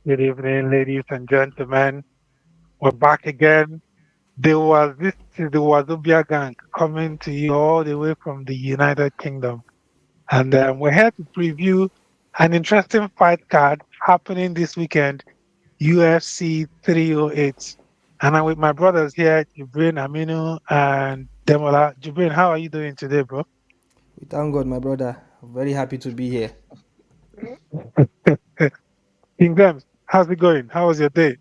Good evening, ladies and gentlemen. We're back again. This is the Wazobia gang coming to you all the way from the United Kingdom. And we're here to preview an interesting fight card happening this weekend, UFC 308. And I'm with my brothers here, Jibrin, Aminu, and Demola. Jibrin, how are you doing today, bro? We thank God, my brother. Very happy to be here. King James, how's it going? How was your day?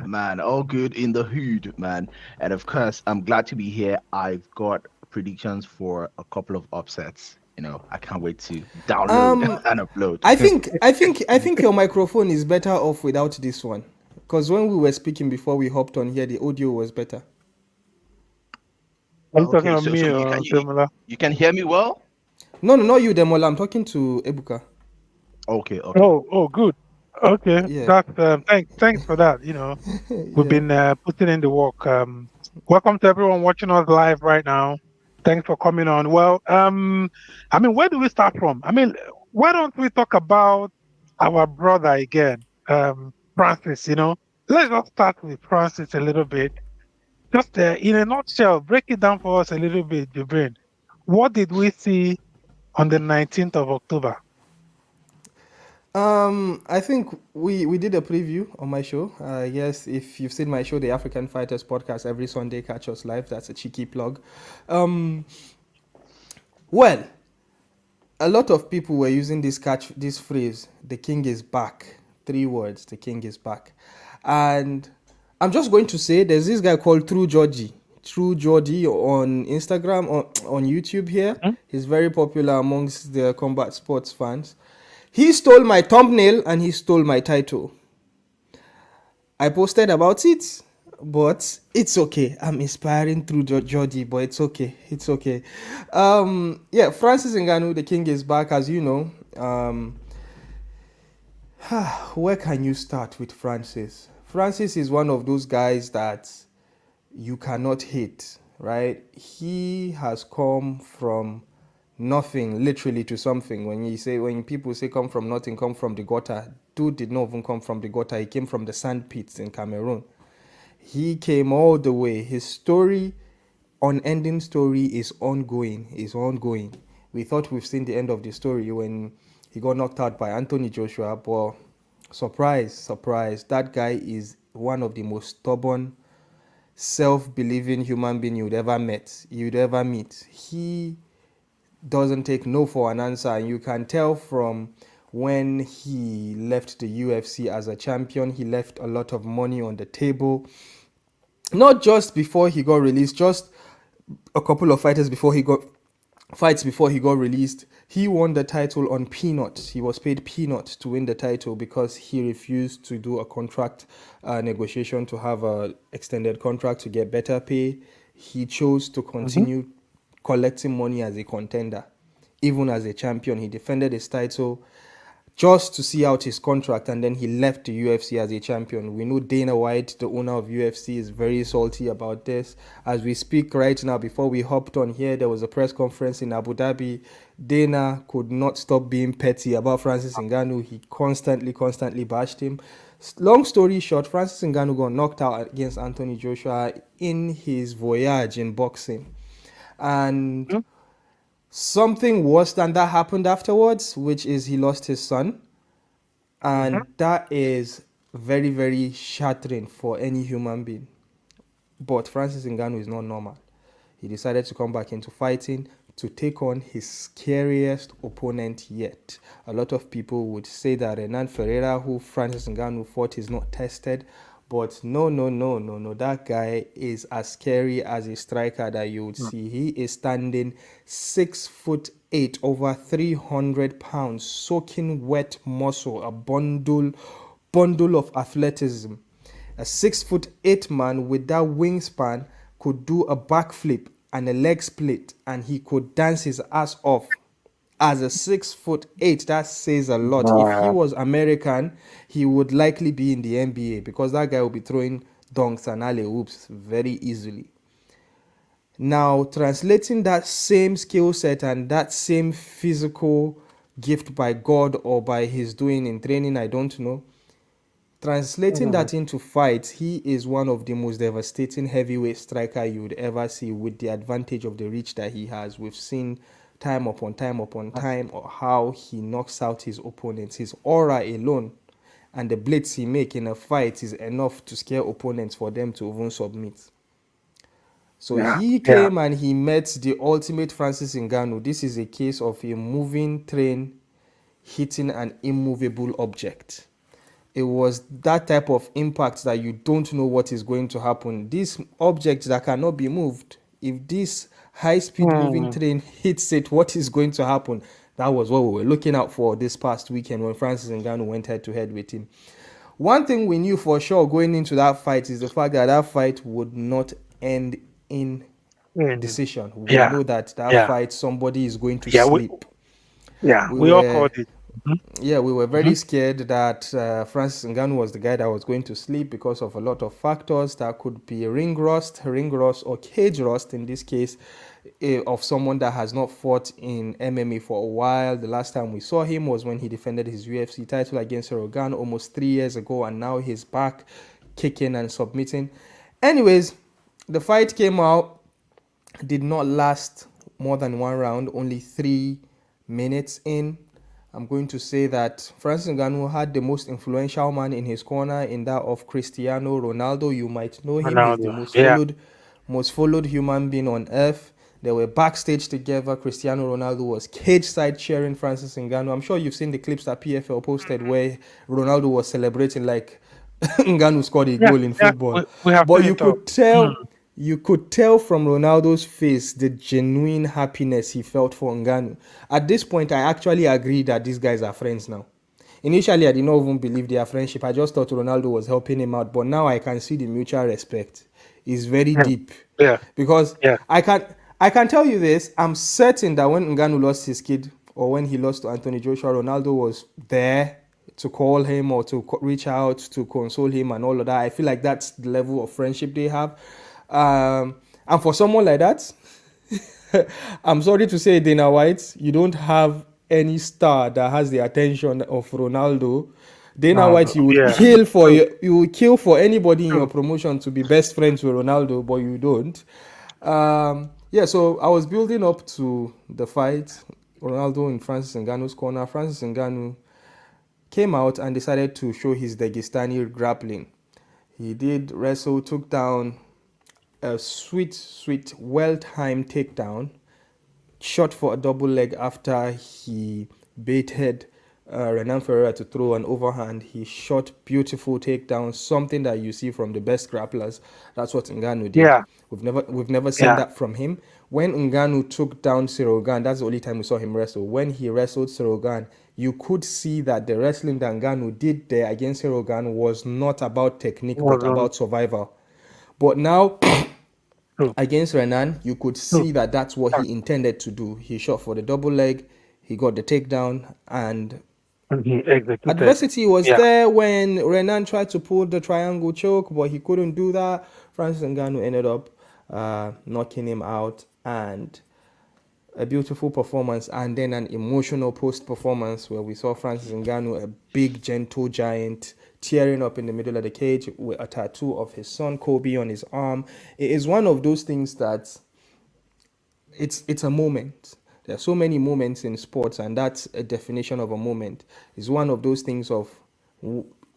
Man, all good in the hood, man. And of course, I'm glad to be here. I've got predictions for a couple of upsets. I can't wait to download Um, and upload. I think your microphone is better off without this one, because when we were speaking before we hopped on here, the audio was better. Are you talking Okay, about so me so you or can you, Demola? you can hear me well? No, no, not you, Demola. I'm talking to Ebuka. Okay, okay. Oh, good. Okay, Yeah, that's thanks for that. We've yeah. been putting in the work. Welcome to everyone watching us live right now. Thanks for coming on. Well, I mean, where do we start from? I mean, why don't we talk about our brother again, Francis? Let's just start with Francis a little bit. Just in a nutshell, break it down for us a little bit, Jibrin. What did we see on the 19th of October? I think we did a preview on my show. Yes, if you've seen my show, the African Fighters Podcast, every Sunday, catch us live. That's a cheeky plug. Um, well, a lot of people were using this phrase, "The king is back." 3 words, "The king is back," and I'm just going to say there's this guy called True Geordie on Instagram, on YouTube here. Mhm. He's very popular amongst the combat sports fans. He stole my thumbnail and he stole my title. I posted about it, but it's okay. I'm inspiring through Georgie, but it's okay. It's okay. Yeah, Francis Ngannou, the king is back, as you know. Where can you start with Francis? Francis is one of those guys that you cannot hate, right? He has come from nothing literally to something. When people say come from nothing, come from the gutter, dude did not even come from the gutter. He came from the sand pits in Cameroon. He came all the way. His story, unending story, is ongoing. We thought we've seen the end of the story when he got knocked out by Anthony Joshua, but surprise, surprise, that guy is one of the most stubborn, self-believing human being you'd ever meet. He doesn't take no for an answer, and you can tell from when he left the UFC as a champion, he left a lot of money on the table. Not just before he got released, just a couple of fights before he got released. He won the title on peanuts. He was paid peanuts to win the title because he refused to do a contract negotiation to have a extended contract to get better pay. He chose to Mhm. continue collecting money as a contender. Even as a champion, he defended his title just to see out his contract, and then he left the UFC as a champion. We know Dana White, the owner of UFC, is very salty about this. As we speak right now, before we hopped on here, there was a press conference in Abu Dhabi. Dana could not stop being petty about Francis Ngannou. He constantly bashed him. Long story short, Francis Ngannou got knocked out against Anthony Joshua in his voyage in boxing. And Mhm. something worse than that happened afterwards, which is he lost his son. Mhm. And that is very, very shattering for any human being. But Francis Ngannou is not normal. He decided to come back into fighting to take on his scariest opponent yet. A lot of people would say that Renan Ferreira, who Francis Ngannou fought, is not tested. But no, no, no, no, no. That guy is as scary as a striker that you would see. He is standing 6'8", over 300 pounds, soaking wet muscle, a bundle of athleticism. A 6'8" man with that wingspan could do a backflip and a leg split, and he could dance his ass off. As a 6'8", that says a lot. If he Uh, was American, he would likely be in the NBA because that guy will be throwing dunks and alley oops very easily. Now, translating that same skill set and that same physical gift by God or by his doing in training, I don't know, Translating Mm. that into fights, he is one of the most devastating heavyweight striker you would ever see with the advantage of the reach that he has. We've seen time upon time upon time how he knocks out his opponents. His aura alone and the blitz he make in a fight is enough to scare opponents for them to even submit. So Yeah, he yeah. came and he met the ultimate Francis Ngannou. This is a case of a moving train hitting an immovable object. It was that type of impact that you don't know what is going to happen. These objects that cannot be moved, if this high speed moving Mm. train hits it, what is going to happen? That was what we were looking out for this past weekend when Francis Ngannou went head to head with him. One thing we knew for sure going into that fight is the fact that that fight would not end in Mm. decision. We Yeah, know that that yeah, fight somebody is going to yeah. sleep. We We all were called it. Hmm. we were Hmm. very scared that Francis Ngannou was the guy that was going to sleep because of a lot of factors. That could be ring rust, or cage rust in this case, of someone that has not fought in MMA for a while. The last time we saw him was when he defended his UFC title against Rogan almost 3 years ago, and now he's back kicking and submitting. Anyways, the fight came out, did not last more than one round, only 3 minutes in. I'm going to say that Francis Ngannou had the most influential man in his corner in that of Cristiano Ronaldo. You might know him. He's the Ronaldo. Yeah. most followed human being on earth. They were backstage together. Cristiano Ronaldo was cage side cheering Francis Ngannou. I'm sure you've seen the clips that PFL posted where Ronaldo was celebrating like Ngannou scored a Yeah, goal in yeah. football. We have But seen it all. you could tell from Ronaldo's face the genuine happiness he felt for Ngannou. At this point, I actually agree that these guys are friends now. Initially, I did not even believe their friendship. I just thought Ronaldo was helping him out. But now I can see the mutual respect. It's very Yeah, deep. yeah, Because yeah. I can tell you this. I'm certain that when Ngannou lost his kid, or when he lost to Anthony Joshua, Ronaldo was there to call him or to reach out to console him and all of that. I feel like that's the level of friendship they have. And for someone like that, I'm sorry to say, Dana White, you don't have any star that has the attention of Ronaldo. Dana Ronaldo. White, you would Yeah. kill for True, you would kill for anybody in your true. promotion to be best friends with Ronaldo, but you don't. Yeah, so I was building up to the fight. Ronaldo in Francis Ngannou's corner. Francis Ngannou came out and decided to show his Dagestani grappling. He did wrestle, took down a sweet, well-timed takedown, shot for a double leg after he baited Renan Ferreira to throw an overhand. He shot beautiful takedowns, something that you see from the best grapplers. That's what Ngannou did. Yeah, We've never seen yeah. that from him. When Ngannou took down Sirogan, that's the only time we saw him wrestle. When he wrestled Sirogan, you could see that the wrestling that Ngannou did there against Sirogan was not about technique, but Wasn't about survival. But now true, against Renan, you could true. see that that's what Yeah. he intended to do. He shot for the double leg, he got the takedown, and And he executed. adversity was Yeah. there when Renan tried to pull the triangle choke, but he couldn't do that. Francis Ngannou ended up knocking him out, and a beautiful performance, and then an emotional post performance where we saw Francis Ngannou, a big, gentle giant, tearing up in the middle of the cage with a tattoo of his son Kobe on his arm. It is one of those things that it's a moment. There are so many moments in sports, and that's a definition of a moment. It's one of those things of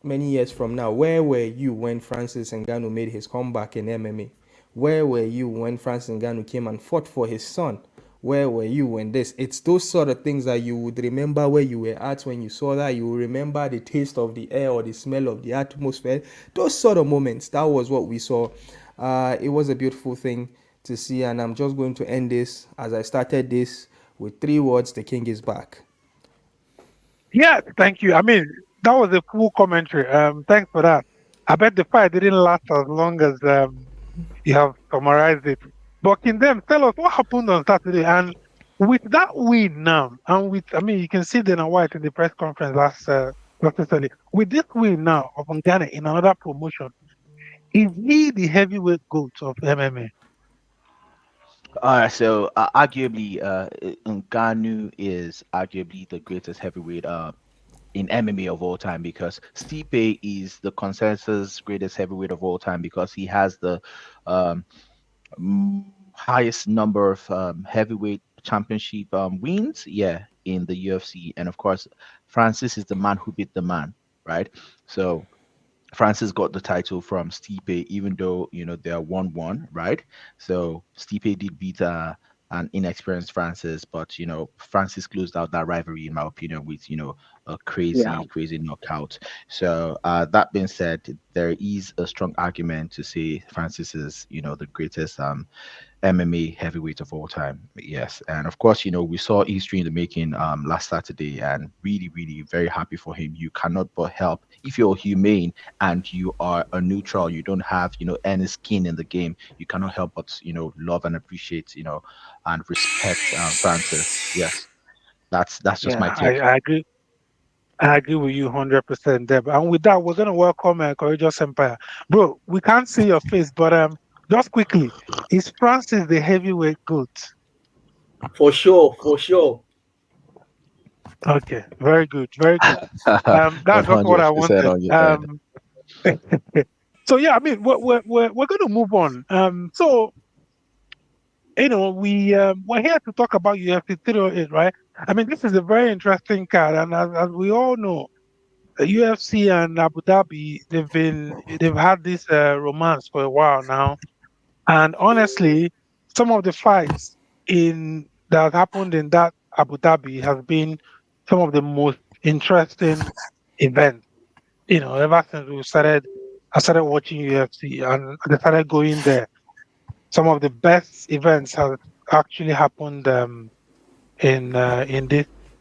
many years from now. Where were you when Francis Ngannou made his comeback in MMA? Where were you when Francis Ngannou came and fought for his son? Where were you when this? It's those sort of things that you would remember where you were at when you saw that. You will remember the taste of the air or the smell of the atmosphere. Those sort of moments. That was what we saw. It was a beautiful thing to see, and I'm just going to end this as I started this with 3 words: the king is back. Yeah, thank you. I mean, that was a full commentary. Thanks for that. I bet the fight didn't last as long as you have summarized it. But in them, tell us what happened on Saturday. And with that win now, and with, I mean, you can see Dana White in the press conference last Saturday. With this win now of Ghana in another promotion, is he the heavyweight goat of MMA? All right, so arguably, Ngannou is arguably the greatest heavyweight in MMA of all time, because Stipe is the consensus greatest heavyweight of all time because he has the um, highest number of heavyweight championship wins, yeah, in the UFC. And of course, Francis is the man who beat the man, right? So Francis got the title from Stipe, even though they are 1-1, right? So Stipe did beat an inexperienced Francis, but Francis closed out that rivalry, in my opinion, with a Yeah. crazy, crazy knockout. So that being said, there is a strong argument to say Francis is the greatest MMA heavyweight of all time. Yes, and of course, we saw history in the making last Saturday, and really, really very happy for him. You cannot but help if you're humane and you are a neutral. You don't have any skin in the game. You cannot help but love and appreciate and respect Francis. Yes, that's just Yeah, my I, take. I agree. I agree with you 100%, Deb. And with that, we're gonna welcome Courageous Empire, bro. We can't see your face, but just quickly, is Francis the heavyweight goat? For sure, for sure. Okay, very good, very good. That's just what I 100% wanted. on your head. So yeah, I mean, we're gonna move on. So we're here to talk about UFC 308, right? I mean, this is a very interesting card, and as we all know, the UFC and Abu Dhabi, they've had this romance for a while now. And honestly, some of the fights in that happened in that Abu Dhabi has been some of the most interesting events. Ever since I started watching UFC and I started going there. Some of the best events have actually happened in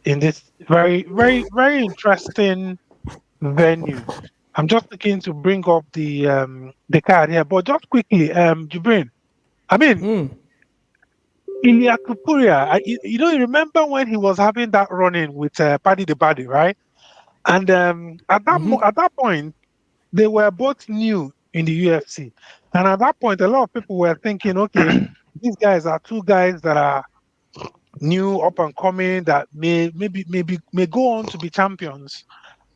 this very very very interesting venue. I'm just looking to bring up the card here, but just quickly, Jibrin. I mean, Ilia Topuria. You remember when he was having that run-in with Paddy the Baddy, right? And at that point, they were both new in the UFC, and at that point, a lot of people were thinking, okay, these guys are two guys that are new, up and coming, that may go on to be champions.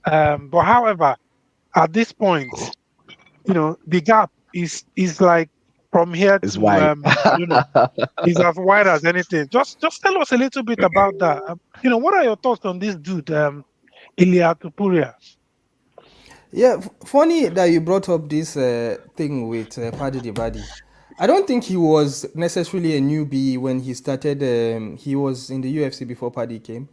But however, at this point, the gap is like from here It's to white. I don't know, is as wide as anything. Just tell us a little bit about that. What are your thoughts on this dude, Ilia Tupuria? Yeah, funny that you brought up this thing with Paddy the Baddy. I don't think he was necessarily a newbie when he started. He was in the UFC before Paddy came.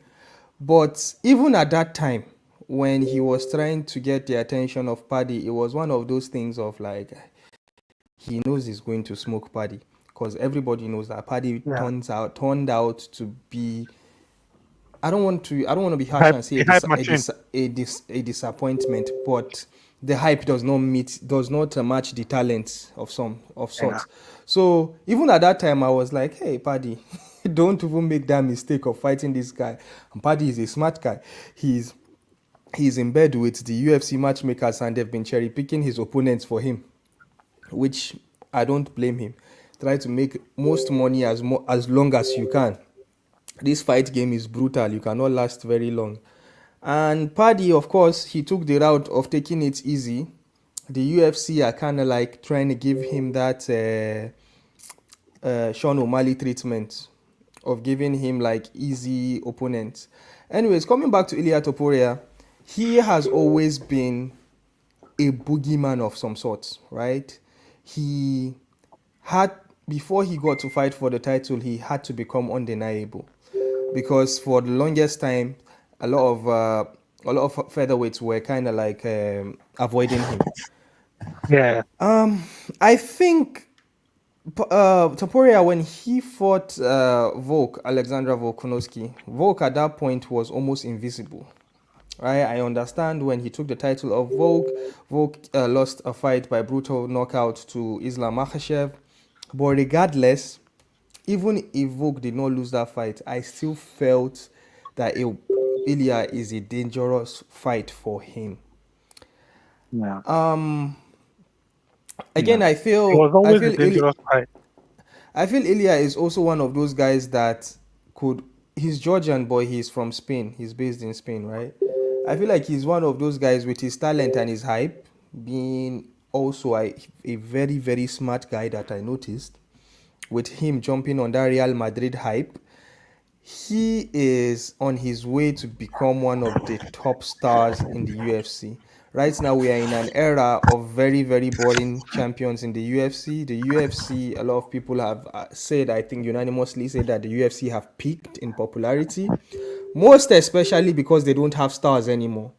But even at that time, when he was trying to get the attention of Paddy, it was one of those things of like, he knows he's going to smoke Paddy. Because everybody knows that Paddy Yeah, turned out to be, I don't want to be harsh hype, and say a hype machine. a disappointment, but the hype does not match the talents of some of Yeah, sorts. So even at that time, I was like, hey, Paddy, don't even make that mistake of fighting this guy. And Paddy is a smart guy. He's he's in bed with the UFC matchmakers, and they've been cherry picking his opponents for him, which I don't blame him. Try to make most money as long as you can. This fight game is brutal. You cannot last very long. And Paddy, of course, he took the route of taking it easy. The UFC are kind of like trying to give him that Sean O'Malley treatment of giving him like easy opponents. Anyways, coming back to Ilia Topuria, he has always been a boogeyman of some sort, right? He had, before he got to fight for the title, he had to become undeniable because for the longest time, a lot of featherweights were kind of like avoiding him. yeah, I think Topuria, when he fought Volk, Alexandra Volkanovski, Volk at that point was almost invisible. Right? I understand when he took the title of Volk, Volk lost a fight by brutal knockout to Islam Makhachev. But regardless, even if Volk did not lose that fight, I still felt that Ilya is a dangerous fight for him. yeah, Again, yeah. I It feel was I always a feel Ilya, dangerous fight. I feel Ilya is also one of those guys that could. He's Georgian, but he's from Spain. He's based in Spain, right? I feel like he's one of those guys with his talent and his hype being also a very, very smart guy that I noticed. With him jumping on that Real Madrid hype, he is on his way to become one of the top stars in the UFC. Right now, we are in an era of very, very boring champions in the UFC. The UFC, a lot of people have said, I think unanimously said that the UFC have peaked in popularity, most especially because they don't have stars anymore.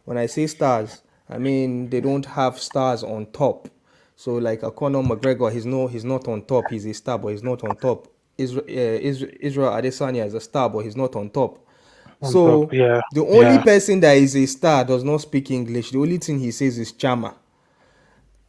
When I say stars, I mean they don't have stars on top. So like a Conor McGregor, he's not on top. He's a star, but he's not on top. Israel Adesanya is a star, but he's not on top. On top, So yeah, the only yeah. person that is a star does not speak English. The only thing he says is Chama.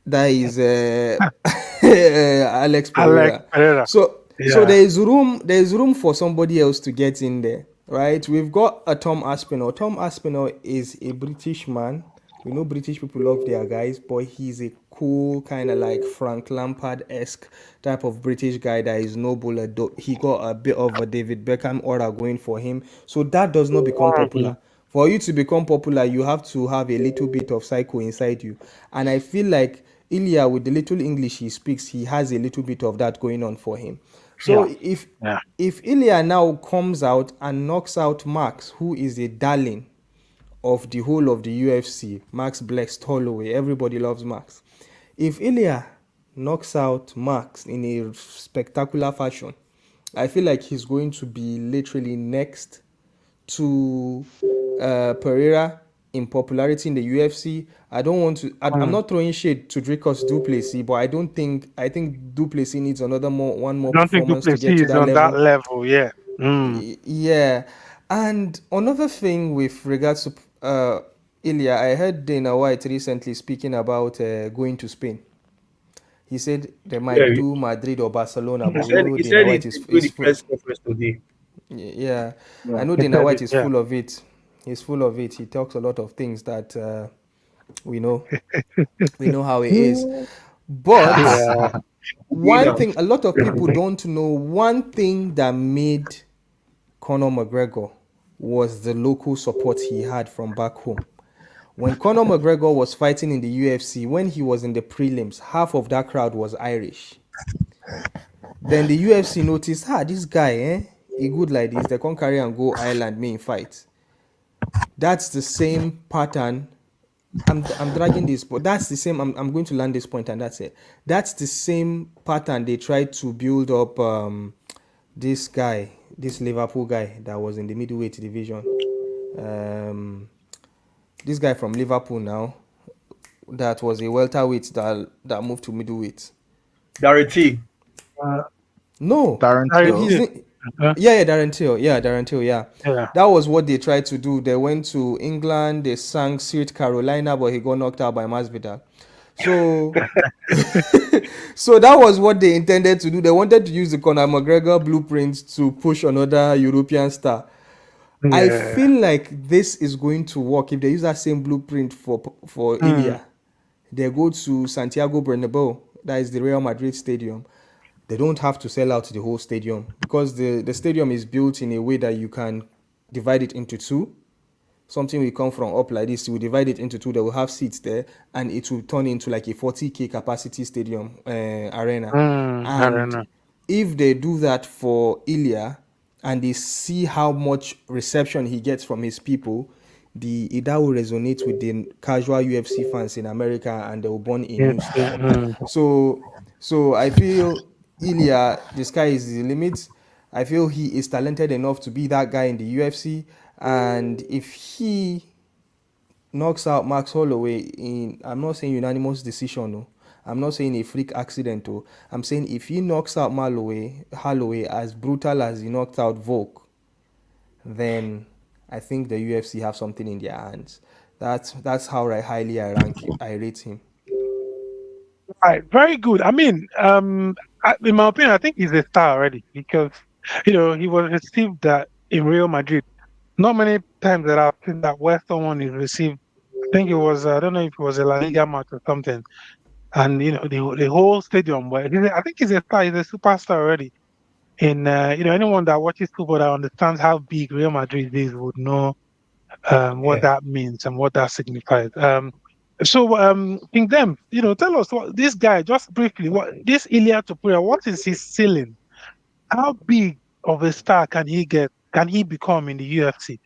That is Alex Alex Pereira. Pereira, So yeah. there is room for somebody else to get in there, right? We've got a Tom Aspinall. Tom Aspinall is a British man. We know British people love their guys, but he's a cool kind of like Frank Lampard-esque type of British guy that is noble. He got a bit of a David Beckham aura going for him. So that does not become Mhm. popular. For you to become popular, you have to have a little bit of psycho inside you. And I feel like Ilia, with the little English he speaks, he has a little bit of that going on for him. So Yeah, yeah. if Ilia now comes out and knocks out Max, who is a darling of the whole of the UFC, Max blessed Holloway, everybody loves Max. If Ilia knocks out Max in a spectacular fashion, I feel like he's going to be literally next to Pereira in popularity in the UFC. I don't want to. I'm Mm. not throwing shade to Dricus Duplessis, but I don't think. I think Duplessis needs one I more don't think performance to get Duplessis to is that on that level. level. Yeah. Mm. Yeah, and another thing with regards to Ilya, I heard Dana White recently speaking about going to Spain. He said they Yeah, might do Madrid or Barcelona, but he we said know he Dana said White it during is the full. press conference today. Yeah, I Yeah. know He Dana said White it. is Yeah. full of it. He's full of it. He talks a lot of things that we know. We know how it is. But Yeah. one Winner. thing, a lot of people don't know, one thing that made Conor McGregor was the local support he had from back home. When Conor McGregor was fighting in the UFC, when he was in the prelims, half of that crowd was Irish. Then the UFC noticed, this guy, he good like this. They can't carry and go Ireland main fight. That's the same pattern. I'm dragging this, but that's the same. I'm going to land this point, and that's it. That's the same pattern they tried to build up. This guy, this Liverpool guy that was in the middleweight division. Um, this guy from Liverpool now, that was a welterweight that moved to middleweight. Guarantee. Uh, No, Darren I his Till. did. name, Uh, yeah, Darren Till, Darren Till, yeah. yeah. That was what they tried to do. They went to England, they sang Sweet Carolina, but he got knocked out by Masvidal. So, so that was what they intended to do. They wanted to use the Conor McGregor blueprint to push another European star. I Yeah. feel like this is going to work if they use that same blueprint for Mm. Ilya. They go to Santiago Bernabeu, that is the Real Madrid stadium. They don't have to sell out the whole stadium because the stadium is built in a way that you can divide it into two. Something will come from up like this, we divide it into two, they will have seats there, and it will turn into like a 40k capacity stadium arena. Mm. I don't And know. if they do that for Ilya and they see how much reception he gets from his people, that will resonate with the casual UFC fans in America, and they will born a Yes. new star. Mm. So I feel Ilya, the sky is the limit. I feel he is talented enough to be that guy in the UFC, and if he knocks out Max Holloway in, I'm not saying unanimous decision, no. I'm not saying a freak accident, oh. I'm saying if he knocks out Holloway as brutal as he knocked out Volk, then I think the UFC have something in their hands. That's how highly I rate him. Right. Very good. I mean, in my opinion, I think he's a star already because he was received that in Real Madrid. Not many times that I've seen that where someone is received. I think it was I don't know if it was a La Liga match or something, and the whole stadium. I think he's a star. He's a superstar already. And anyone that watches football that understands how big Real Madrid is would know what Yeah. that means and what that signifies. King Dem, tell us what this guy, just briefly, what this Ilia Topuria, what is his ceiling? How big of a star can he get? Can he become in the UFC?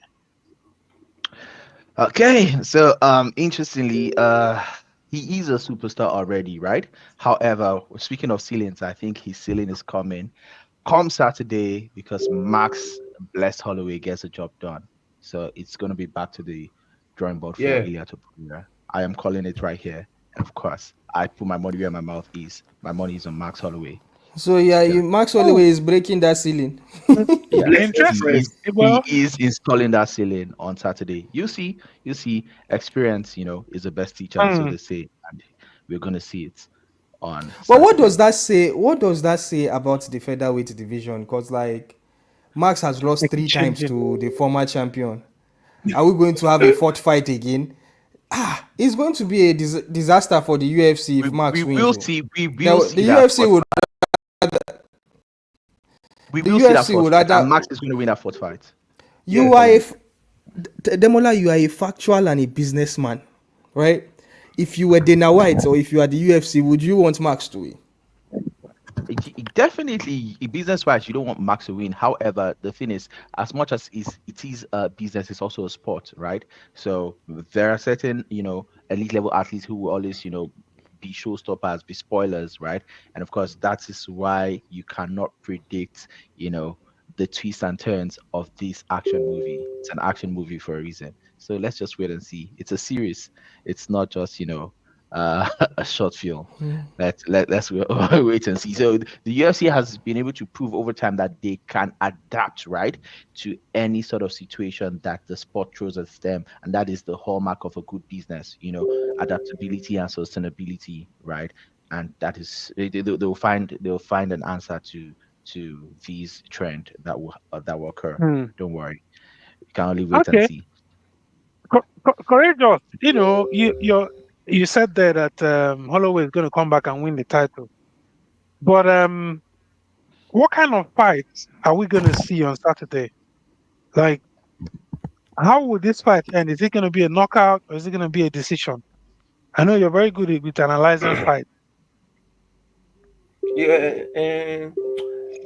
Okay, so interestingly, he is a superstar already, right? However, speaking of ceilings, I think his ceiling is coming come Saturday because Max Blessed Holloway gets the job done. So it's going to be back to the drawing board for Yeah. Ilia Topuria. I am calling it right here, and of course, I put my money where my mouth is. My money is on Max Holloway. So yeah, Yeah. Max Oh, Holloway is breaking that ceiling. Yes, Blessed he interesting. is. friends. He Well, is installing that ceiling on Saturday. You see, experience, is the best teacher, so mm, they say, and we're gonna see it on But what does Saturday. that say? What does that say about the featherweight division? Because like Max has lost make it three times changing. to the former champion. Are we going to have a fourth fight again? It's going to be a disaster for the UFC if We Max wins. will Oh. see. We will The see that UFC fourth would fight. We the will see that UFC fourth would fight, and rather Max is going to win that fourth fight. I'm you Yeah. are calling it. Demola, you are a factual and a businessman, right? If you were Dana White or if you are the UFC, would you want Max to win? It definitely business wise you don't want Max to win. However, the thing is, as much as it is a business, it's also a sport, right? So there are certain elite level athletes who will always be showstoppers, be spoilers, right? And of course that is why you cannot predict the twists and turns of this action movie. It's an action movie for a reason. So let's just wait and see. It's a series. It's not just a short film. Let's wait and see. So the UFC has been able to prove over time that they can adapt, right, to any sort of situation that the sport throws at them, and that is the hallmark of a good business. Adaptability and sustainability, right? And that is they'll find an answer to these trend that will occur. Mm. Don't worry, you can only wait and Okay, see. courageous. You said there that Holloway is going to come back and win the title, but what kind of fights are we going to see on Saturday? Like, how will this fight end? Is it going to be a knockout or is it going to be a decision? I know you're very good with analyzing fight. Yeah. And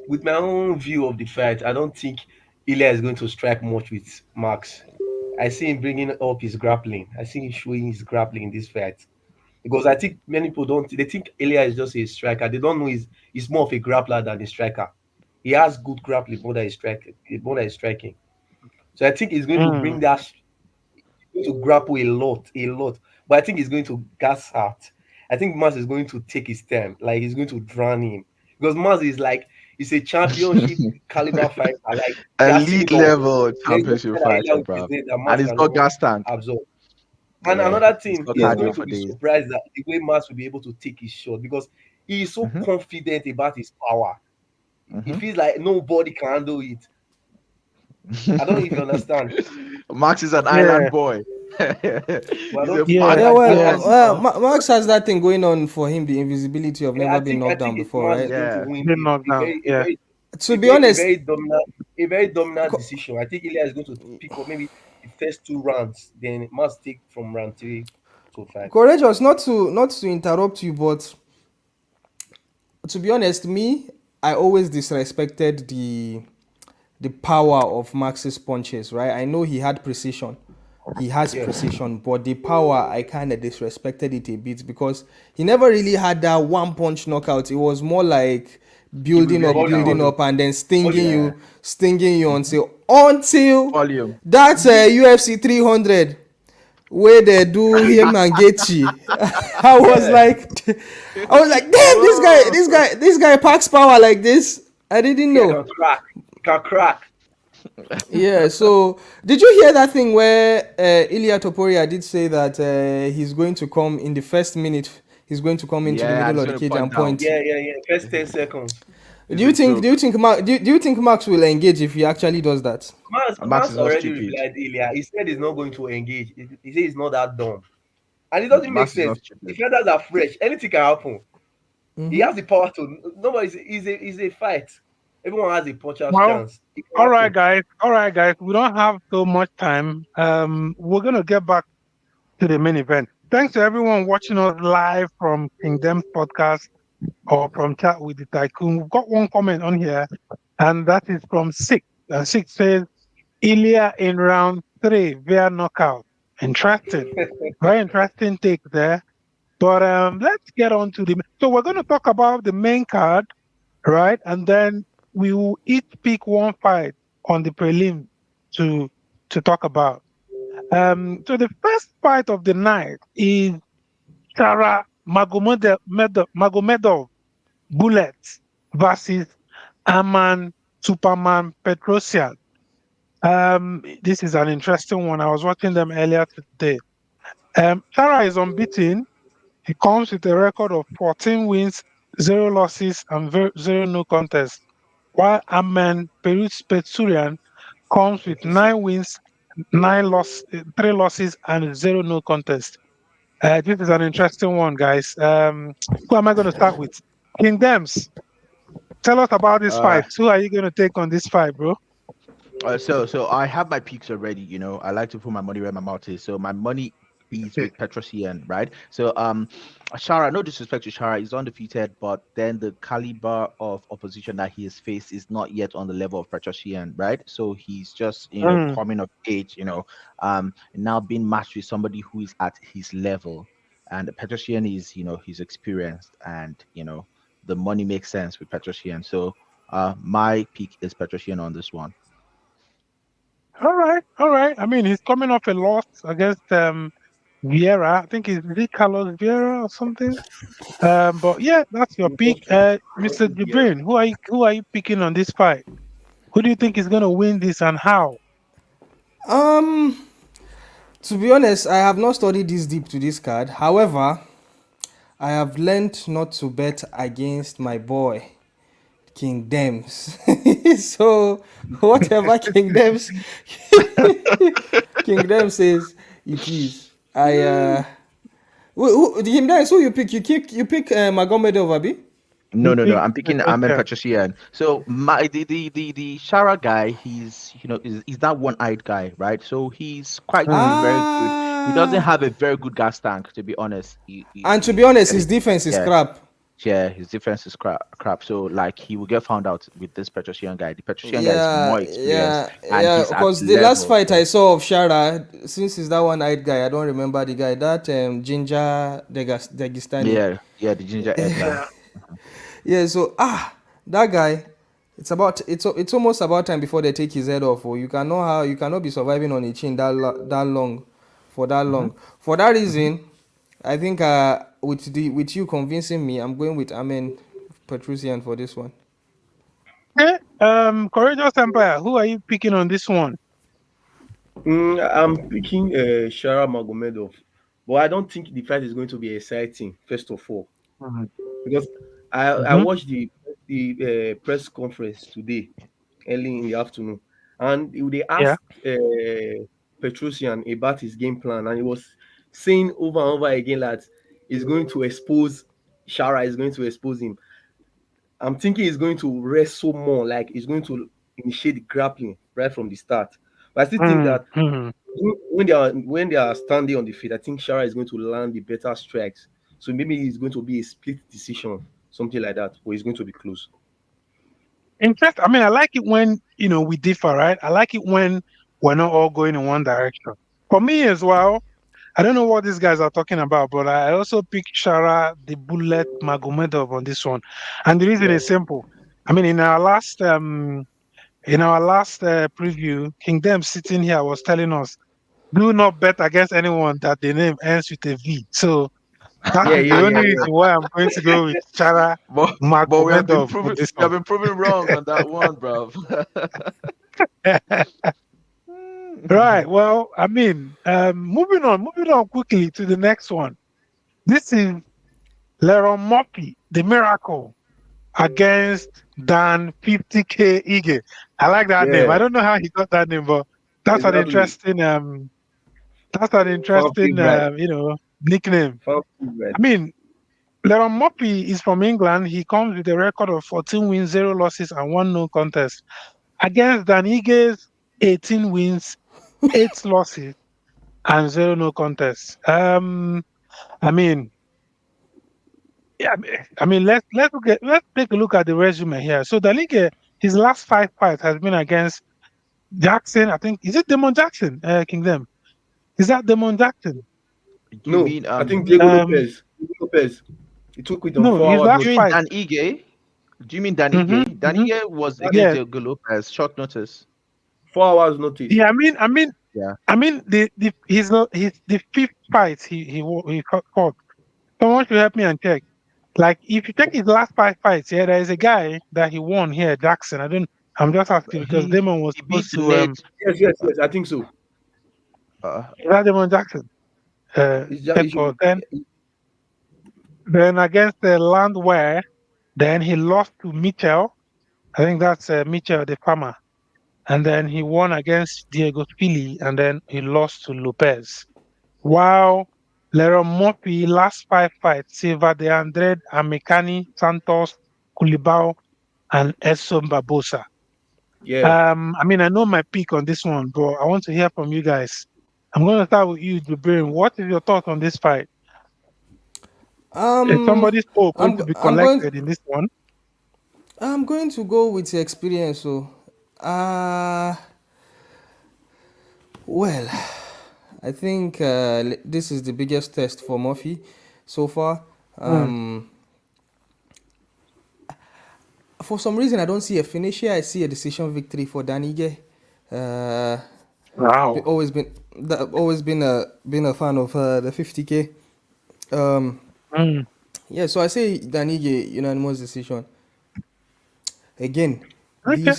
with my own view of the fight, I don't think Ilya is going to strike much with Max. I see him bringing up his grappling. I see him showing his grappling in this fight. Because I think many people don't. They think Ilya is just a striker. They don't know he's more of a grappler than a striker. He has good grappling more than he's striking. More than he's striking. So I think he's going to Mm. bring that going to grapple a lot, a lot. But I think he's going to gas out. I think Mars is going to take his time, like he's going to drown him because Mars is like he's a championship caliber fighter, like gassing Elite him up. level There's no championship that Elia fighter, will bro. present that And Mars it's got cannot gas tank. absorb. And Yeah, another it's thing, got he's cardio going Mm. to for be days. surprised that the way Mars will be able to take his shot because he is so Hmm. confident about his power. He Hmm. feels like nobody can handle it. I don't know if you understand, Max is an Yeah, island boy. but I He's don't a think yeah, Yeah, Magali I yeah. well, boy, see. Max has that thing going on for him, the invisibility of Yeah, never I being think I knocked down think before, Mars is right? going to yeah. win Been knocked a down. very a Yeah. very To be honest, a very dominant co- decision. I think Ilya is going to pick up maybe the first two rounds, then must take from round 3 to 5. courageous, not to interrupt you, but to be honest, me, I always disrespected the power of Max's punches, right? I know he had precision. He has Yeah, precision, but the power, I kind of disrespected it a bit because he never really had that one punch knockout. It was more like He will wear you volume, building down. up, and then volume. stinging you Hmm. until Volume. that's UFC 300 where they do him and Gaethje. Yeah, I was like, damn, Oh, this guy packs power like this. I didn't yeah, know. can crack, can crack. Yeah, so did you hear that thing where Ilia Topuria did say that he's going to come in the first minute, he's going to come into the yeah, and middle he's of the going to cage point and down. point. Yeah. First 10 seconds. It's a joke. Do you think Max will engage if he actually does that? Max Mars is not already stupid. replied Ilya. He said he's not going to engage. He said he's not that dumb, and it doesn't make Max is sense. not The stupid. feathers are fresh. Anything can happen. He Mm-hmm. has the power to. Nobody is a fight. Everyone has a puncher's Well, chance. It can all right, happen. guys. All right, guys. We don't have so much time. We're gonna get back to the main event. Thanks to everyone watching us live from Kingdom's podcast or from Chat with the Tycoon. We've got one comment on here, and that is from Six. Six says, Ilia in round 3 via knockout. Interesting. Very interesting take there. But let's get on to the. So we're going to talk about the main card, right? And then we will each pick one fight on the prelim to to talk about. So the first fight of the night is Tara Magomedov Bullets versus Aman Superman Petrosian. This is an interesting one. I was watching them earlier today. Tara is unbeaten. He comes with a record of 14 wins, 0 losses, and 0 no contests. While Aman Petrosian comes with 9 wins, 3 losses, and 0 no contests. This is an interesting one, guys. Who am I going to start with? King Dems, tell us about this Uh, fight. Who are you going to take on this fight, bro? so I have my picks already. I like to put my money where my mouth is. So my money is with Petrosian, right? So Shara, no disrespect to Shara, he's undefeated, but then the caliber of opposition that he has faced is not yet on the level of Petrosian, right? So he's just Mm. coming of age, now being matched with somebody who is at his level, and Petrosian is he's experienced, and the money makes sense with Petrosian. So my pick is Petrosian on this one. All right, all right. I mean, he's coming off a loss against Vieira. I think it's Carlos Vieira or something. But yeah, that's your pick. Mr. Yeah. Jibrin, who are you picking on this fight? Who do you think is going to win this and how? Um, to be honest, I have not studied this deep to this card. However, I have learned not to bet against my boy King Dems. So whatever King Dems King Dems says it is. I King Dems, who you pick? You pick Magomedov, Abi? No, no, no. Big I'm picking Ahmed Petrosian. Petrosian. So my the Shara guy, he's is that one-eyed guy, right? So he's quite good, Mm. very good. He doesn't Ah, have a very good gas tank, to be honest. and to be honest, Get his it? defense is Yeah, crap. yeah. His defense is crap. So like he will get found out with this Petrosian guy. The Petrosian guy is Yeah, more experienced yeah, and yeah. he's at Because the last level. fight I So saw of Shara, since he's that one-eyed guy, I don't remember the guy. That Ginger Dagestani. yeah, yeah. The ginger head guy. Yeah. Yeah. So that guy. It's almost about time before they take his head off. Or you cannot be surviving on a chin that long, for that Hmm. long. For that Hmm. reason, I think with you convincing me, I'm going with Amen Petrusian for this one. Okay. Courageous Empire, who are you picking on this one? I'm picking Shara Magomedov, but I don't think the fight is going to be exciting. First of all, Mhm. because I Mhm. watched the press conference today early in the afternoon, and they Yeah. asked Petrosian about his game plan, and he was saying over and over again that he's going to expose Shara, is going to expose him. I'm thinking he's going to wrestle more, like he's going to initiate the grappling right from the start. But I still think Mm. that Mhm. when they are standing on the feet, I think Shara is going to land the better strikes. So maybe it's going to be a split decision, something like that, or it's going to be close. Interest. I mean, I like it when we differ, right? I like it when we're not all going in one direction. For me as well, I don't know what these guys are talking about, but I also picked Shara the Bullet Magomedov on this one, and the reason Yeah. is simple. I mean, in our last preview, King Dem sitting here was telling us, do not bet against anyone that the name ends with a V. So that Yeah, is yeah, the yeah, only yeah. reason why I'm going to go with Shara but we have been Magomedov for proven this we have one. been proven wrong on that one, bro. Right. Well, I mean, moving on quickly to the next one. This is Leron Murphy, the Miracle, against Dan 50K Ige. I like that name. I Yeah, don't know how he got that name, but that's an exactly. interesting that's an Fan interesting favorite. nickname. Fan I favorite. mean, Leron Murphy is from England. He comes with a record of 14 wins, 0 losses, and 1 no contest. Against Dan Ike's 18 wins, 8 losses, and 0 no contests. I mean, yeah, let's take a look at the resume here. So Dan Ige, his last 5 fights has been against Jackson. I think is it Demon Jackson, Kingdom? Is that Demon Jackson? You No, mean I think Diego Um, Lopez. Diego Lopez. He took it on no, four his hours last do you notice. mean fight. Dan Ige? Do you mean Dan Mm-hmm, Ige? Dan mm-hmm. Ige was That's against Yes. Diego Lopez, short notice. 4 hours notice. Yeah. Yeah. I mean the fifth fight he fought. Someone should help me and check. Like if you check his last 5 fights, yeah, there is a guy that he won here, Jackson. I'm just asking because Damon was He supposed beat to late. Yes. I think so. Uh, is that Damon Jackson. It Check should for be. then against the Landwehr, then he lost to Mitchell. I think that's Mitchell the farmer. And then he won against Diego Fili, and then he lost to Lopez. While Leron Murphy last 5 fights, Silva de Andrade, Amekani, Santos, Kulibao, and Edson Barbosa. Yeah. I mean, I know my pick on this one, but I want to hear from you guys. I'm going to start with you, Jubrin. What is your thought on this fight? Is Um, somebody's poll going I'm to go- be I'm going collected in this one? I'm going to go with the experience. So, uh, well, I think this is the biggest test for Murphy so far. Hmm. For some reason, I don't see a finish here. I see a decision victory for Danige. Uh, Wow. always been a fan of the 50K. Um, Hmm. yeah, so I say Danige unanimous decision. Again, Okay.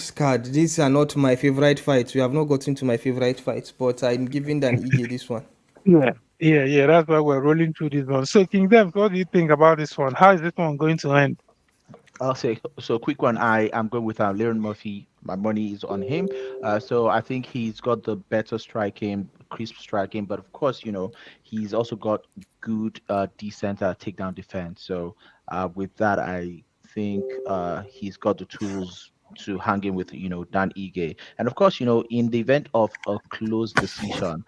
these are not my favorite fights. We have not gotten to my favorite fights, but I'm giving Danige this one. Yeah. That's why we're rolling through this one. So, King Dems, what do you think about this one? How is this one going to end? I'll say so. Quick one. I am going with Liron Murphy. My money is on him. So I think he's got the better striking, crisp striking. But of course, he's also got good, decent takedown defense. So with that, I think he's got the tools to hang in with Dan Ige. And of course, in the event of a close decision,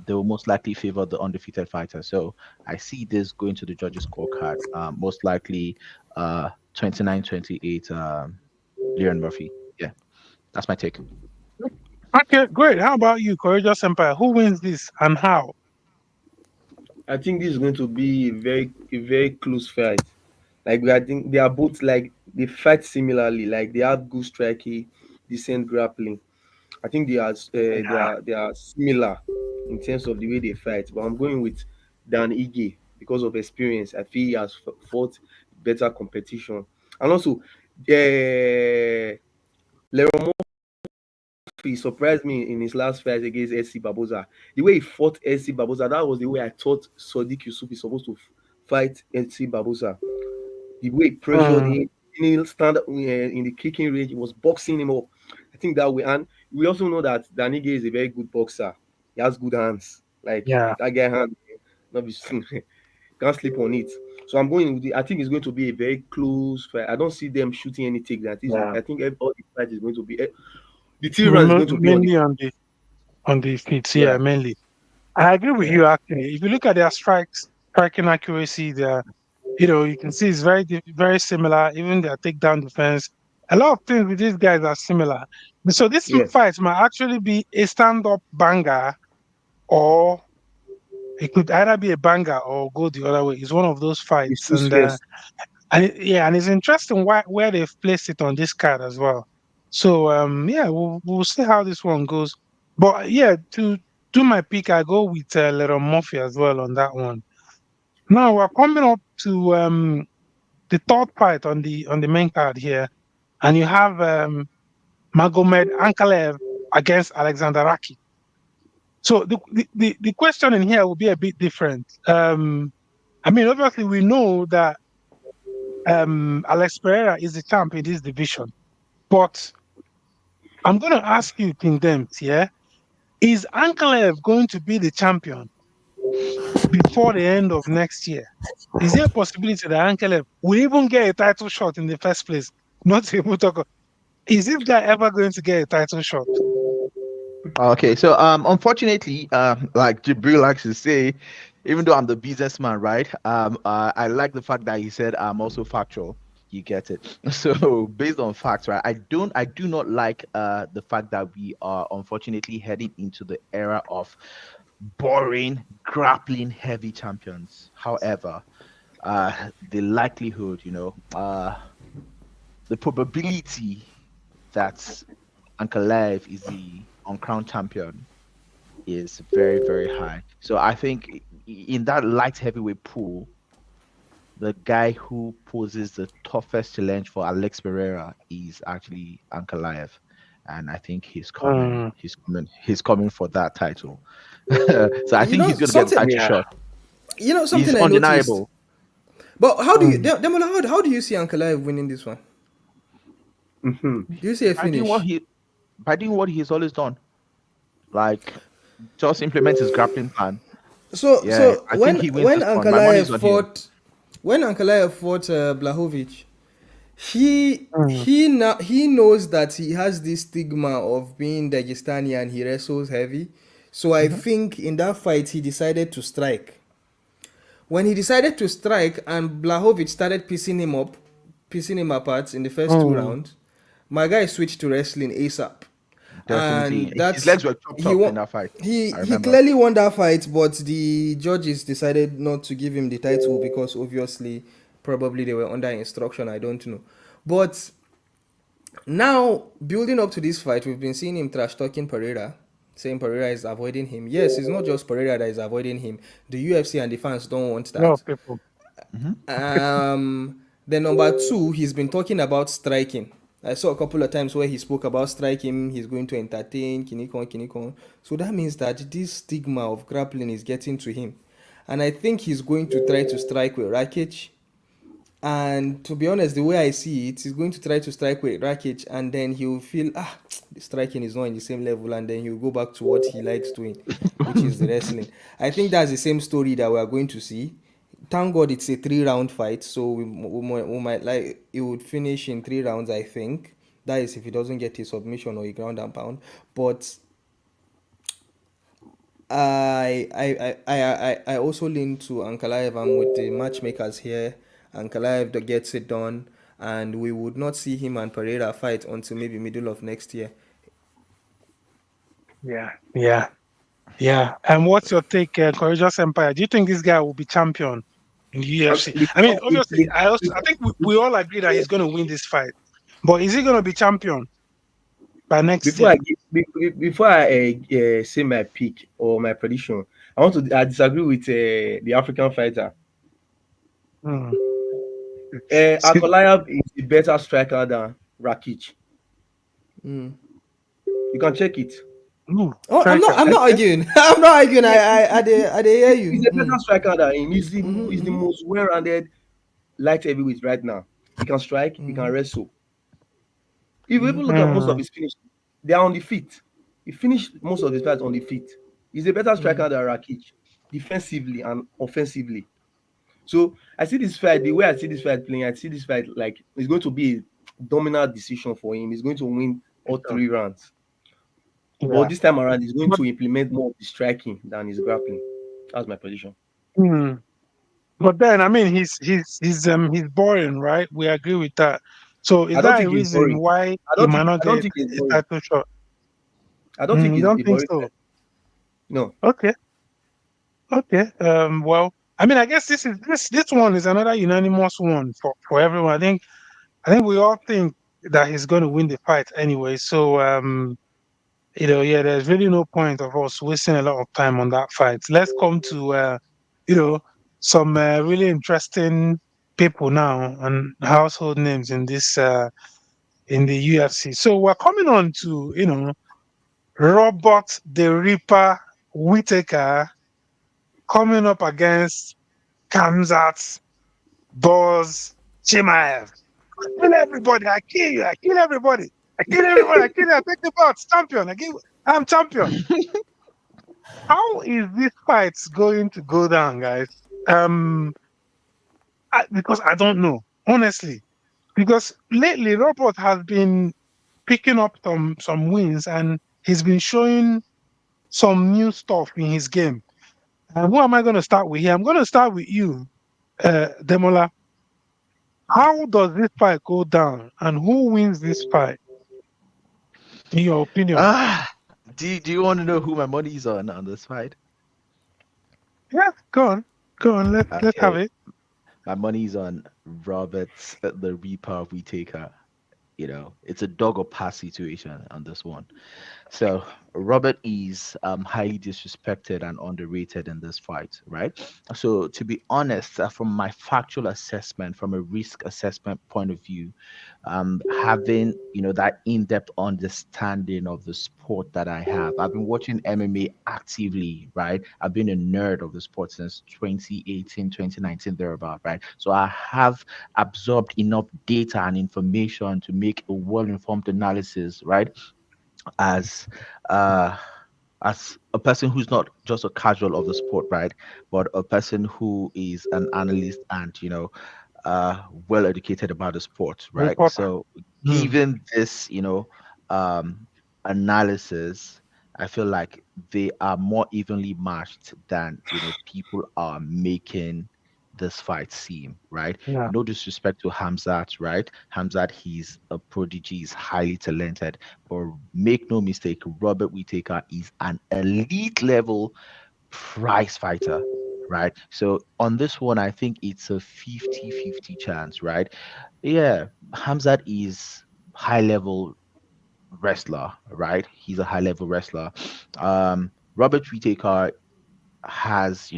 they will most likely favor the undefeated fighter. So I see this going to the judges' scorecard. Most likely. 29-28 Leon Murphy. Yeah, that's my take. Okay, great. How about you, Courageous Empire? Who wins this and how? I think this is going to be a very close fight. Like I think they are both like they fight similarly. Like they have good striking, decent grappling. I think Yeah. they are similar in terms of the way they fight. But I'm going with Dan Ige because of experience. I feel he has fought better competition, and also Leron he surprised me in his last fight against SC Barboza. The way he fought SC Barboza, that was the way I thought Sadiq Yusuf is supposed to fight SC Barboza. The way he pressured Mm, him, he stand up in the kicking range, he was boxing him up. I think that way, and we also know that Danige is a very good boxer. He has good hands. Like yeah. that guy hand, not be can't sleep on it. So I'm going with I think it's going to be a very close fight. I don't see them shooting any takedown. Yeah. I think all the fight is going to be the T run is going to be on the Mainly on the feet. Yeah, yeah. mainly. I agree with Yeah. you actually. If you look at their striking accuracy, you can see it's very similar. Even their takedown defense. A lot of things with these guys are similar. So this Yeah. fight might actually be a stand-up banger, or it could either be a banger or go the other way. It's one of those It's fights, too and fierce. and it's interesting where they've placed it on this card as well. So yeah, we'll see how this one goes. But yeah, to do my pick, I go with Little Murphy as well on that one. Now we're coming up to the third fight on the main card here, and you have Magomed Ankalev against Alexander Raki. So the question in here will be a bit different. I mean, obviously we know that Alex Pereira is the champ in this division. But I'm going to ask you, King Dems, yeah? Is Ankalev going to be the champion? before the end of next year, is there a possibility that Ankalev will even get a title shot in the first place? Not able to talk. Is this guy ever going to get a title shot? Okay, so unfortunately, like Jibril likes to say, even though I'm the businessman, right? I like the fact that he said I'm also factual. You get it. So based on facts, right? I do not like the fact that we are unfortunately heading into the era of boring grappling heavy champions. However, the likelihood, the probability that Ankalaev is the uncrowned champion is very, very high. So I think in that light heavyweight pool, the guy who poses the toughest challenge for Alex Pereira is actually Ankalaev. And I think he's coming. Mm. He's coming for that title. So I You think know he's gonna get the something. title Yeah. shot. Something He's I noticed. undeniable. But how do you, Mm. Demola? How do you see Uncle Live winning this one? Mhm. Do you see a By doing what finish? he by doing what he's always done. Like just implement his grappling plan. So Yeah, so I think he wins when this one. My money Ankalaev is on him. fought Blahovic, he Mm. he now he knows that he has this stigma of being Dagestani and he wrestles heavy. So I Mhm. think in that fight he decided to strike. When he decided to strike and Blahovic started piecing him apart in the first two Mm. rounds, my guy switched to wrestling ASAP. Definitely. And His that's legs were chopped he off won. in that fight. I He remember. clearly won that fight, but the judges decided not to give him the title because obviously, probably they were under instruction. I don't know, but now building up to this fight, we've been seeing him trash talking Pereira, saying Pereira is avoiding him. Yes, it's not just Pereira that is avoiding him. The UFC and the fans don't want A lot that. of people. Mhm. Then number two, he's been talking about striking. I saw a couple of times where he spoke about striking. He's going to entertain Kinikon, Kinikon. So that means that this stigma of grappling is getting to him, and I think he's going to try to strike with Rakic. And to be honest, the way I see it, he's going to try to strike with Rakic, and then he'll feel the striking is not in the same level, and then he'll go back to what he likes doing, which is the wrestling. I think that's the same story that we are going to see. Thank God it's a 3 round fight, so we might like it would finish in 3 rounds. I think that is if he doesn't get a submission or a ground and pound. But I also lean to Ankalaev. I'm with the matchmakers here. Ankalaev that gets it done, and we would not see him and Pereira fight until maybe middle of next year. Yeah. Yeah. Yeah. And what's your take, Courageous Empire? Do you think this guy will be champion in the UFC? I mean, obviously, I think we all agree that he's going to win this fight. But is he going to be champion by next before I year? give, before I say my pick or my prediction, I disagree with the African fighter. Hmm. Ankalaev is a better striker than Rakic. Mm. You can check it. Ooh, Oh, striker. I'm not Okay. arguing. I'm not arguing. Yeah, I dey hear he's you. a better striker than him. He's the Mm-hmm. most well-rounded light heavyweight right now. He can strike, he can Mm-hmm. wrestle. If you even look at most of Hmm. his finish, they are on the feet. He finished most of his fights on the feet. He's a better striker than Rakic, defensively and offensively. So I see this fight, the way I see this fight playing, I see this fight like it's going to be a dominant decision for him. He's going to win all 3 rounds. But Yeah. this time around, he's going But to implement more of the striking than his grappling. That's my position. hmm. But then I mean he's boring, right? We agree with that. So is I don't that a think he's reason boring. why he might not I don't get think he's a boring. title shot? I don't think You he's don't a think boring so? fight. No. Okay. Okay. Well, I mean, I guess this one is another unanimous one for everyone. I think we all think that he's going to win the fight anyway. So yeah, there's really no point of us wasting a lot of time on that fight. Let's come to you know, some really interesting people now and household names in this in the UFC. So we're coming on to Robert the Ripper Whitaker coming up against Kamzat Boz Chimaev. I kill everybody. I kill you. I kill everybody. I kill everybody. I kill you. I take the box. Champion. I'm champion. How is this fight going to go down, guys? Um, because I don't know, honestly. Because lately, Robert has been picking up some wins, and he's been showing some new stuff in his game. Who am I going to start with here? I'm going to start with you, Demola. How does this fight go down, and who wins this fight, in your opinion? Ah, do you want to know who my money's on this fight? Yeah, go on. Let's have Okay, it. my money's on Roberts, the Reaper Whitaker. It's a dog or pass situation on this one. So Robert is highly disrespected and underrated in this fight, right? So to be honest, from my factual assessment, from a risk assessment point of view, having that in-depth understanding of the sport that I have, I've been watching MMA actively, right? I've been a nerd of the sport since 2018, 2019, thereabout, right? So I have absorbed enough data and information to make a well-informed analysis, right? as uh as a person who's not just a casual of the sport, right, but a person who is an analyst and well educated about the sport, right? Reporter. So Hmm. given this um analysis, I feel like they are more evenly matched than people are making this fight seem, right? Yeah. No disrespect to Hamzat, right? Hamzat, he's a prodigy, he's highly talented, but make no mistake, Robert Whittaker is an elite level prize fighter, right? So on this one, I think it's a 50-50 chance, right? Yeah, Hamzat is high level wrestler, right? He's a high level wrestler. Robert Whittaker has,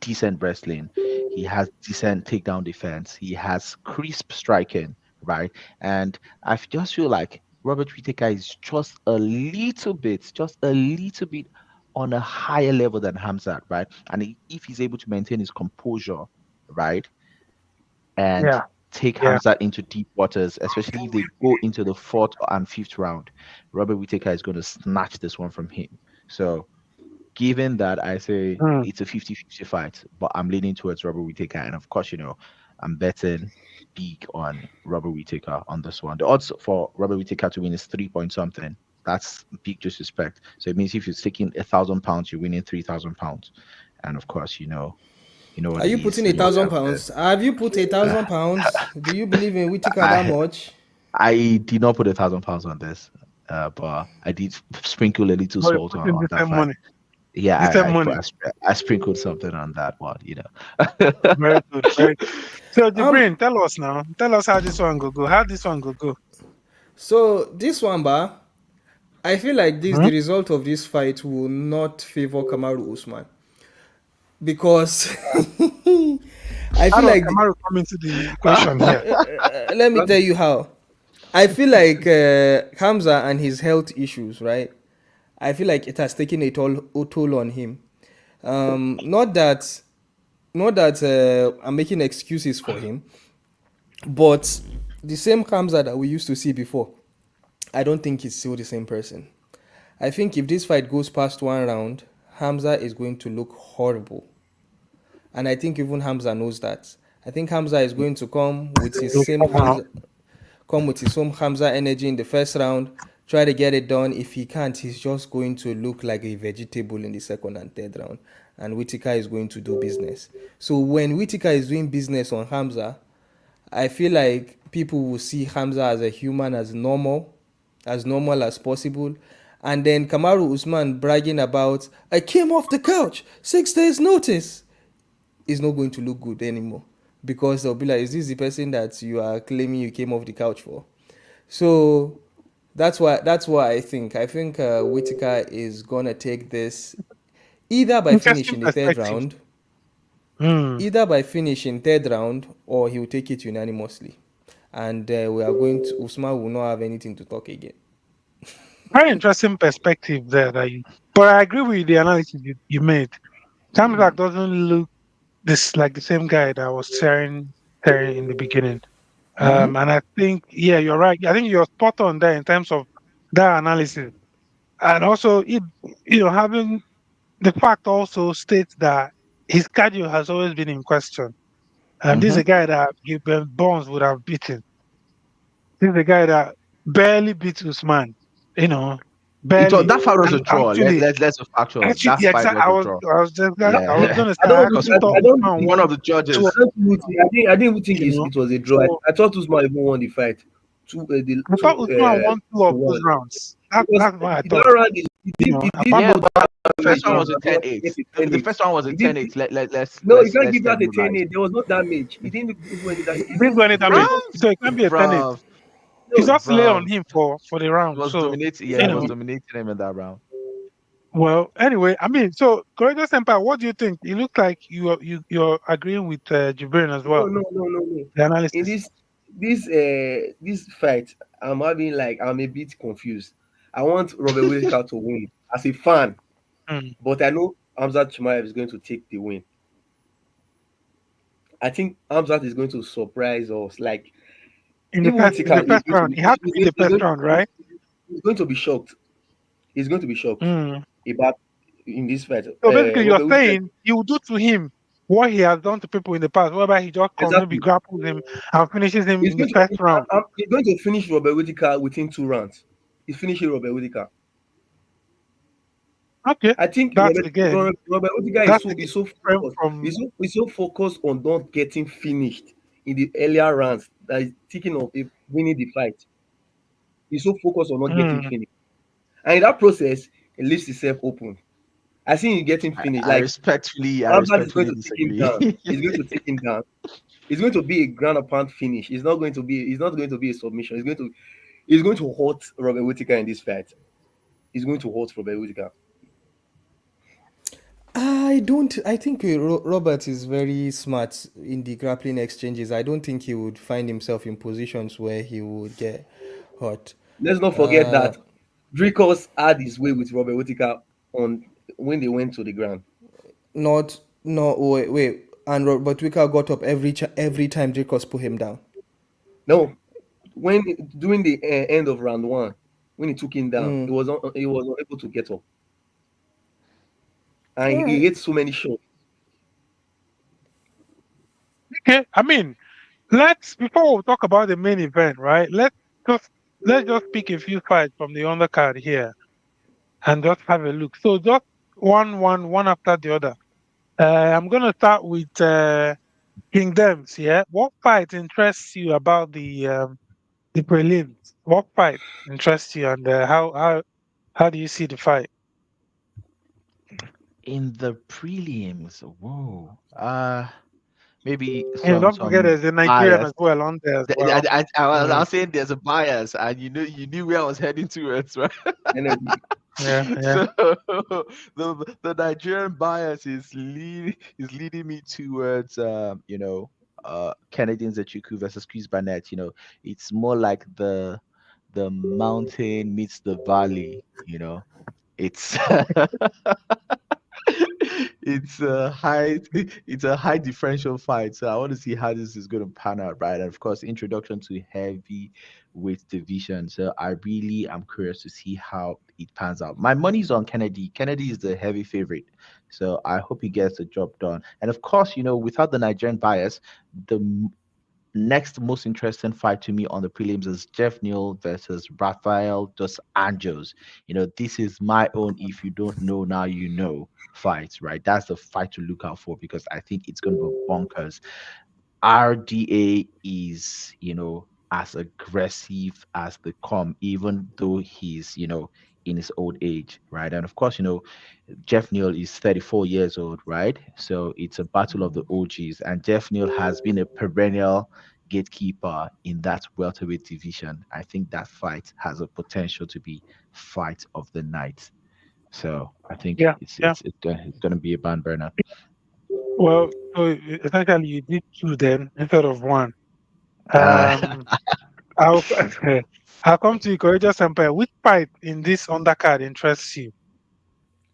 decent wrestling. He has decent takedown defense. He has crisp striking, right? And just feel like Robert Whittaker is just a little bit on a higher level than Hamzat, right? And if he's able to maintain his composure, right, and Yeah. take Yeah. Hamzat into deep waters, especially if they go into the fourth and fifth round, Robert Whittaker is going to snatch this one from him. So given that, I say Hmm. it's a 50-50 fight, but I'm leaning towards Robert Whittaker. And of course, I'm betting big on Robert Whittaker on this one. The odds for Robert Whittaker to win is 3 point something. That's big disrespect. So it means if you're taking £1,000, you're winning £3,000. And of course, what Are it you is. putting The a odds thousand have the pounds? Have you put £1,000? Do you believe in Whitaker that I much? I did not put £1,000 on this, but I did sprinkle a little No, you salt put on, in on the that same fight. money. Yeah, The same I put money. I sprinkled something on that one. Very good. Very good. So, Um, Jibrin, tell us now. Tell us how this one go go. How this one go go. so this one, I feel like Hmm? the result of this fight will not favor Kamaru Usman because I How feel does like Kamaru come into the equation here? let me tell you how. I feel like Hamza and his health issues, right? I feel like it has taken a toll on him. Not that I'm making excuses for him, but the same Hamza that we used to see before, I don't think he's still the same person. I think if this fight goes past one round, Hamza is going to look horrible. And I think even Hamza knows that. I think Hamza is going to Look, somehow. come with his same Hamza energy in the first round, try to get it done. If he can't, he's just going to look like a vegetable in the second and third round. And Whitaker is going to do business. So when Whitaker is doing business on Hamza, I feel like people will see Hamza as a human, as normal as possible. And then Kamaru Usman bragging about, I came off the couch, 6 days notice, is not going to look good anymore. Because they'll be like, is this the person that you are claiming you came off the couch for? So that's why I think. I think Whitaker is gonna take this either by Interesting finishing the third perspective. round, Hmm. or he will take it unanimously. And we are going to Usman will not have anything to talk again. Very interesting perspective there. But I agree with the analysis you made. Samzak doesn't look this like the same guy that was tearing in the beginning. Hmm. And I think, yeah, you're right. I think you're spot on there in terms of that analysis. And also, having the fact also states that his cardio has always been in question. This is Mm-hmm. a guy that Gilbert Burns would have beaten. This is a guy that barely beat Usman, you know, barely. That fight was a And draw. Let's be factual. actually, That yeah, fight was a draw. I was Yeah, gonna say, I I don't. because actually thought I don't Usman think. one won. of the I judges. don't think. I didn't even think You know, it was a draw. so I thought Usman even won the fight. Two, the I two, thought Usman won two to of those one. rounds. Because That's what I that thought. round, You know, he did apart Yeah, go from but down the the first first damage one round. was a and ten not eight. get a The 10-8. first one was a He did. 10-8. No, you can't Let's give tell that a him right. 10-8. There was no damage. He didn't do any damage. He didn't do any damage, Bro, so it can't be a 10-8. bro, He No. just lay on bro. him for the He round. was So dominating. Yeah, you he was know, Exactly. dominating him in that round. well, anyway, I mean, so Courageous Empire, what do you think? It looks like you're agreeing with Jibrin as No, well. no, no, no, no. The In analysis. this fight, I'm a bit confused. I want Robert Whittaker to win as a fan, Mm. but I know Hamzat Chimaev is going to take the win. I think Hamzat is going to surprise us. Like even In the Whittaker first round, it had to be the first round, right? he's going to be shocked. He's going to be shocked Mm. about in this fight. So basically, you're Robert Whittaker, saying he will do to him what he has done to people in the past, whereby he just comes, maybe exactly. grapples him and finishes him He's in the going to first round. he's going to finish Robert Whittaker within 2 rounds. He's finishing Robert Whittaker. Okay, I think that's again, Robert Whittaker that's is again so different focused. from. He's so focused on not getting finished in the earlier rounds that he's thinking of winning the fight. He's so focused on not getting Mm. finished, and in that process, he leaves himself open. I see him getting finished. Like I Amzat is going respectfully to take him disagree. down. He's going to take him down. It's going to be a ground and pound finish. It's not going to be. It's not going to be a submission. He's going to hurt Robert Whittaker in this fight. He's going to hurt Robert Whittaker. I don't. I think Robert is very smart in the grappling exchanges. I don't think he would find himself in positions where he would get hurt. Let's not forget Uh, that Dricos had his way with Robert Whittaker on when they went to the ground. not no wait. And Robert Wicker got up every time Dracos put him down. No, when during the end of round one, when he took him down, Mm. he was unable to get up, and All he right. hit so many shots. Okay, I mean, let's before we talk about the main event, right? Just let's just pick a few fights from the undercard here and just have a look. So just one after the other. I'm gonna start with Kingdoms. Yeah, what fight interests you about the prelims? What fight interests you, and how do you see the fight? In the prelims, whoa. Maybe Don't forget some there's a Nigerian bias. as well on there as well. I Mm, was saying there's a bias, and you knew where I was heading towards, right? And then yeah, yeah. So the Nigerian bias is leading me towards Kennedy Nzechukwu versus Chris Barnett. It's more like the mountain meets the valley. It's it's a high differential fight. So I want to see how this is going to pan out, right? And of course, introduction to heavy weight division. So I really am curious to see how it pans out. My money's on Kennedy. Kennedy is the heavy favorite. So I hope he gets the job done. And of course, without the Nigerian bias, the next most interesting fight to me on the prelims is Jeff Neal versus Rafael dos Anjos. This is my own if you don't know now you know fight, right? That's the fight to look out for because I think it's going to be bonkers. RDA is, as aggressive as they come, even though he's, in his old age, right? And of course, Jeff Neal is 34 years old, right? So it's a battle of the OGs, and Jeff Neal has been a perennial gatekeeper in that welterweight division. I think that fight has a potential to be fight of the night. So I think Yeah, it's yeah. it's it's going, it's going to be a barn burner. Well, so essentially you did two then instead of one. Uh, Um, I'll I'll come to you, Courageous Empire. Which fight in this undercard interests you?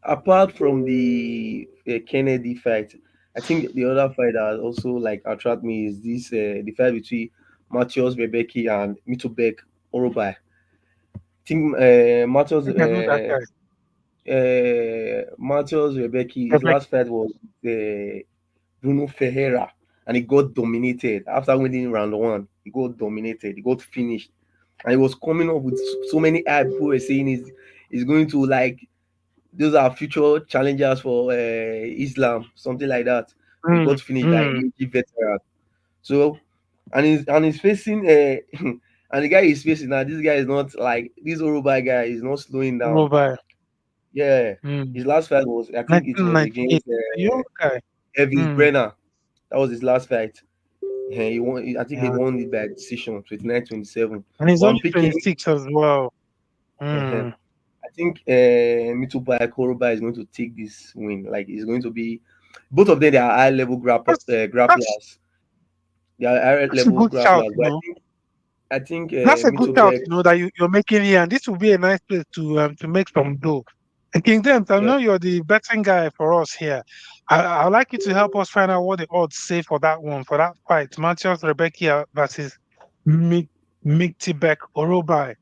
apart from the Kennedy fight, I think the other fight that also like attract me is this the fight between Matthias Rebecki and Mitobek Orobai. I think Matthias I think I know that guy. Matheus Rebecca, his Rebecca. last fight was Bruno Ferreira, and he got dominated after winning round one. He got dominated. He got finished, and he was coming up with so many hype. People were saying he's going to like those are future challengers for Islam, something like that. But he got finished by a Mm. military veteran. So, and he's facing and the guy he's facing now. This guy is not like this Oruba guy. Is not slowing down. Mobile. Yeah, Mm. his last fight was I think it was 1998. against You okay? Elvis Mm. Brenner. That was his last fight. Yeah, he won. I think he Yeah. won it by decision, 29-27. And he's But I'm only picking. 26 as well. uh Mm. I think Mitupa Koroba is going to take this win. Like it's going to be both of them. They are high level That's that's grapplers. They are high that's a level good shout, grapplers. you But know. I think That's a good shout, Mitubek. you know, that you're making here, and this will be a nice place to make some dough. And King James, I Yeah. know you're the betting guy for us here. I'd like you to help us find out what the odds say for that one, for that fight, Matthias Rebecca versus Miktibek Orobai.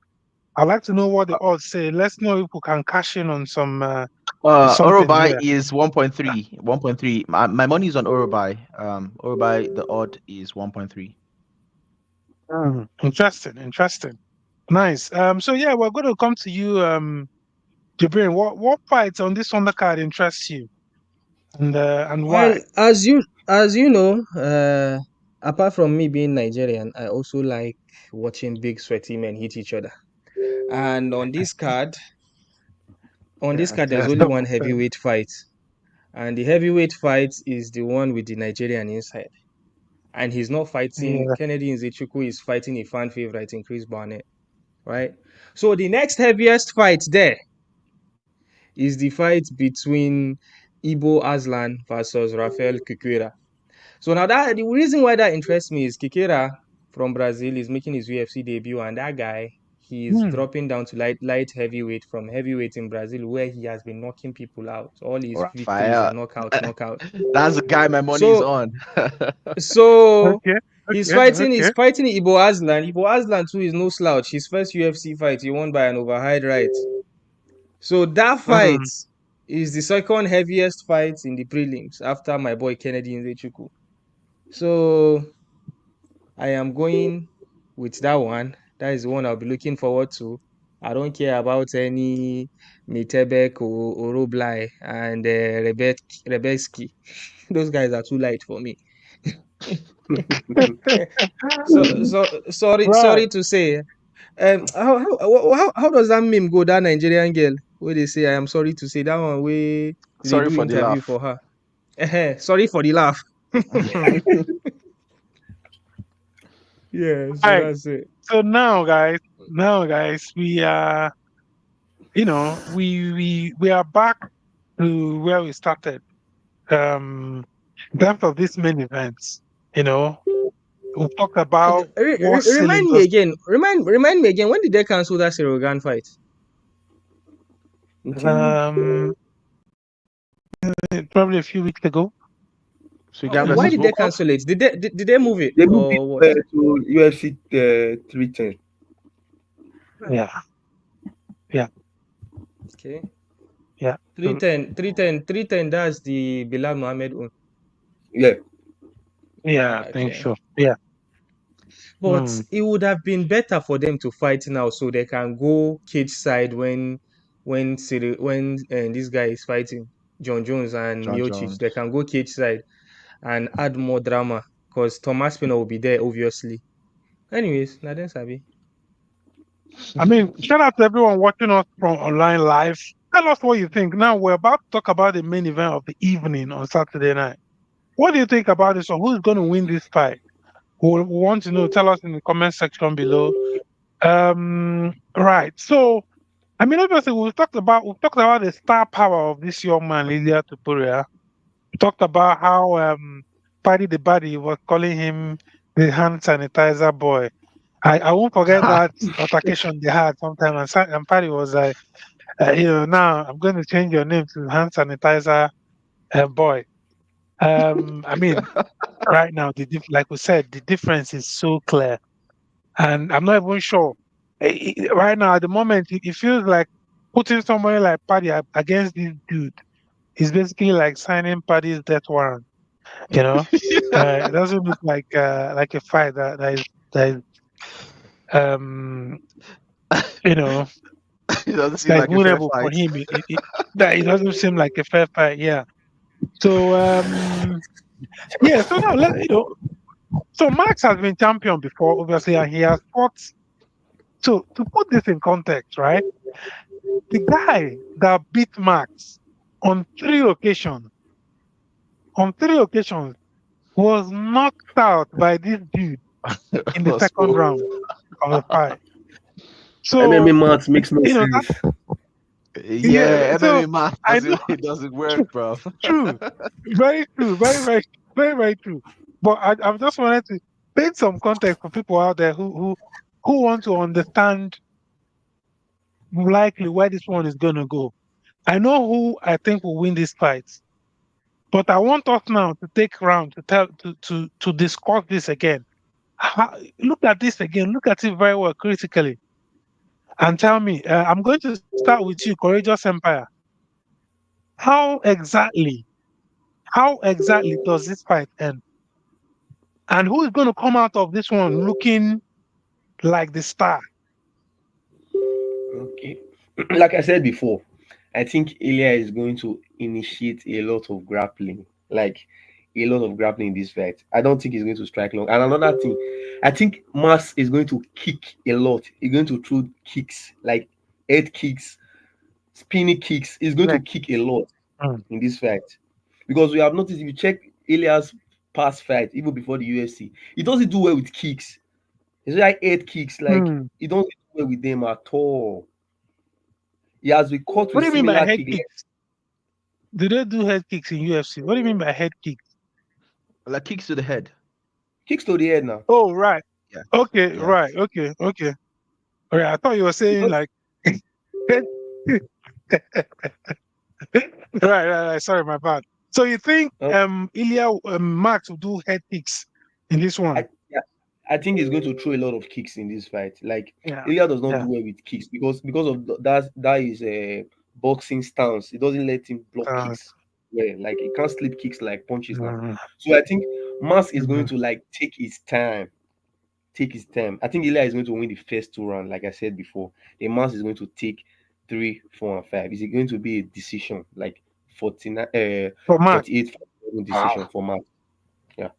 I'd like to know what the odds say. Let's know if we can cash in on something Orobai here. is 1.3. 1.3. My money is on Orobai. Orobai, the odd is 1.3. Interesting. Nice. So yeah, we're going to come to you, Jibrin. What fights on this undercard interests you, and Well, why? as you know, apart from me being Nigerian, I also like watching big sweaty men hit each other. And on this Yeah, card, there's that's only one double fair. heavyweight fight, and the heavyweight fight is the one with the Nigerian inside. And he's not fighting Yeah. Kennedy Nzechukwu is fighting a fan favorite in Chris Barnett, right? So the next heaviest fight there is the fight between Ibo Aslan versus Rafael Cuquera. So now that the reason why that interests me is Kikera from Brazil is making his UFC debut, and that guy he's Hmm. dropping down to light heavyweight from heavyweight in Brazil, where he has been knocking people out. All his victories are Raphael. knockout. That's the guy my money is So on. so Okay. he's Okay. fighting Okay. he's fighting Ibo Aslan. Ibo Aslan too is no slouch. His first UFC fight he won by an overhand right. So that fight Hmm. is the second heaviest fight in the prelims after my boy Kennedy Nzechukwu. So I am going with that one. That is the one I'll be looking forward to. I don't care about any Mitebek or Oroblai and Rebeski. Those guys are too light for me. Sorry Right. to say. How does that meme go? That Nigerian girl where they say I am sorry to say that one where they Sorry do for the interview laugh. for her. Sorry for the laugh. Hmm. Yeah, so Right. that's it. So now guys, we are, we are back to where we started. In terms of these main events, you know, we talked about what Remind me cylinders. again. Remind me again. When did they cancel that Serogan fight? Okay. Um, Probably a few weeks ago. Sugan Why versus did they Um, Volkov. cancel it? Did they move it They moved or what? it to UFC 310. yeah, yeah, Okay. yeah. So, 310. That's the Bilal Mohammed one. Yeah. yeah, I think Okay. so. Yeah. But Mm. it would have been better for them to fight now so they can go cage side when this guy is fighting John Jones and John Miocic. They Jones. can go cage side and add more drama because Thomas Pino will be there, obviously. Anyways, Naden Sabi. I mean, shout out to everyone watching us from online live. Tell us what you think. Now we're about to talk about the main event of the evening on Saturday night. What do you think about this, or who's going to win this fight? We want to know. Tell us in the comment section below. Right. So, I mean, obviously, we've talked about the star power of this young man, Ilia Topuria. We talked about how Paddy the Buddy was calling him the hand sanitizer boy. I won't forget that altercation they had sometime, and Paddy was like, now I'm going to change your name to hand sanitizer boy. I mean, right now, like we said, the difference is so clear, and I'm not even sure. Right now, at the moment, it feels like putting somebody like Paddy against this dude is basically like signing Paddy's death warrant. You know, it doesn't look like a fight that is um you know It doesn't seem that is like a fair winnable for fight. him. That it doesn't seem like a fair fight. Yeah. So yeah. So now so Max has been champion before, obviously, and he has fought. So to put this in context, right? The guy that beat Max on 3 occasions, on 3 occasions, was knocked out by this dude in the second So, round of the fight. MMA So maths makes no that sense. yeah. yeah, So MMA math I know doesn't it doesn't work, true, bro. true, very true, very true. But I've just wanted to paint some context for people out there who want to understand likely where this one is gonna go. I know who I think will win this fight, but I want us now to take round to discuss this again. Look at this again. Look at it very well critically, and tell me. I'm going to start with you, Courageous Empire. How exactly, how exactly does this fight end? And who is going to come out of this one looking like the star? Okay. Like I said before, I think Ilya is going to initiate a lot of grappling. Like a lot of grappling in this fight. I don't think he's going to strike long. And another thing, I think Mas is going to kick a lot. He's going to throw kicks, like head kicks, spinning kicks. He's going to Like, kick a lot mm, in this fight. Because we have noticed if you check Ilya's past fight, even before the UFC, he doesn't do well with kicks. He's like head kicks, like mm. he don't do well with them at all. He has been caught What with do you mean by similar head kick, like kicks? Do they do head kicks in UFC? What do you mean by head kicks? Like kicks to the head. kicks to the head now. Oh, right. Yes. Okay, right. Yes. Okay, okay. All right. I thought you were saying Because like head. Right. Sorry, my bad. So you think uh, Ilya Max will do head kicks in this one? yeah, I think he's going to throw a lot of kicks in this fight. Like Yeah. Ilya does not do Yeah. well with kicks because of that is a boxing stance. It doesn't let him block Uh, kicks. Yeah, like he can't slip kicks like punches now. mm, So I think Mas is going mm. to like take his time. Take his time. I think Ilya is going to win the first two rounds, like I said before. The Mas is going to take 3, 4, and 5. Is it going to be a decision like 49, For Max. 48 decision Wow. for Mas? Yeah.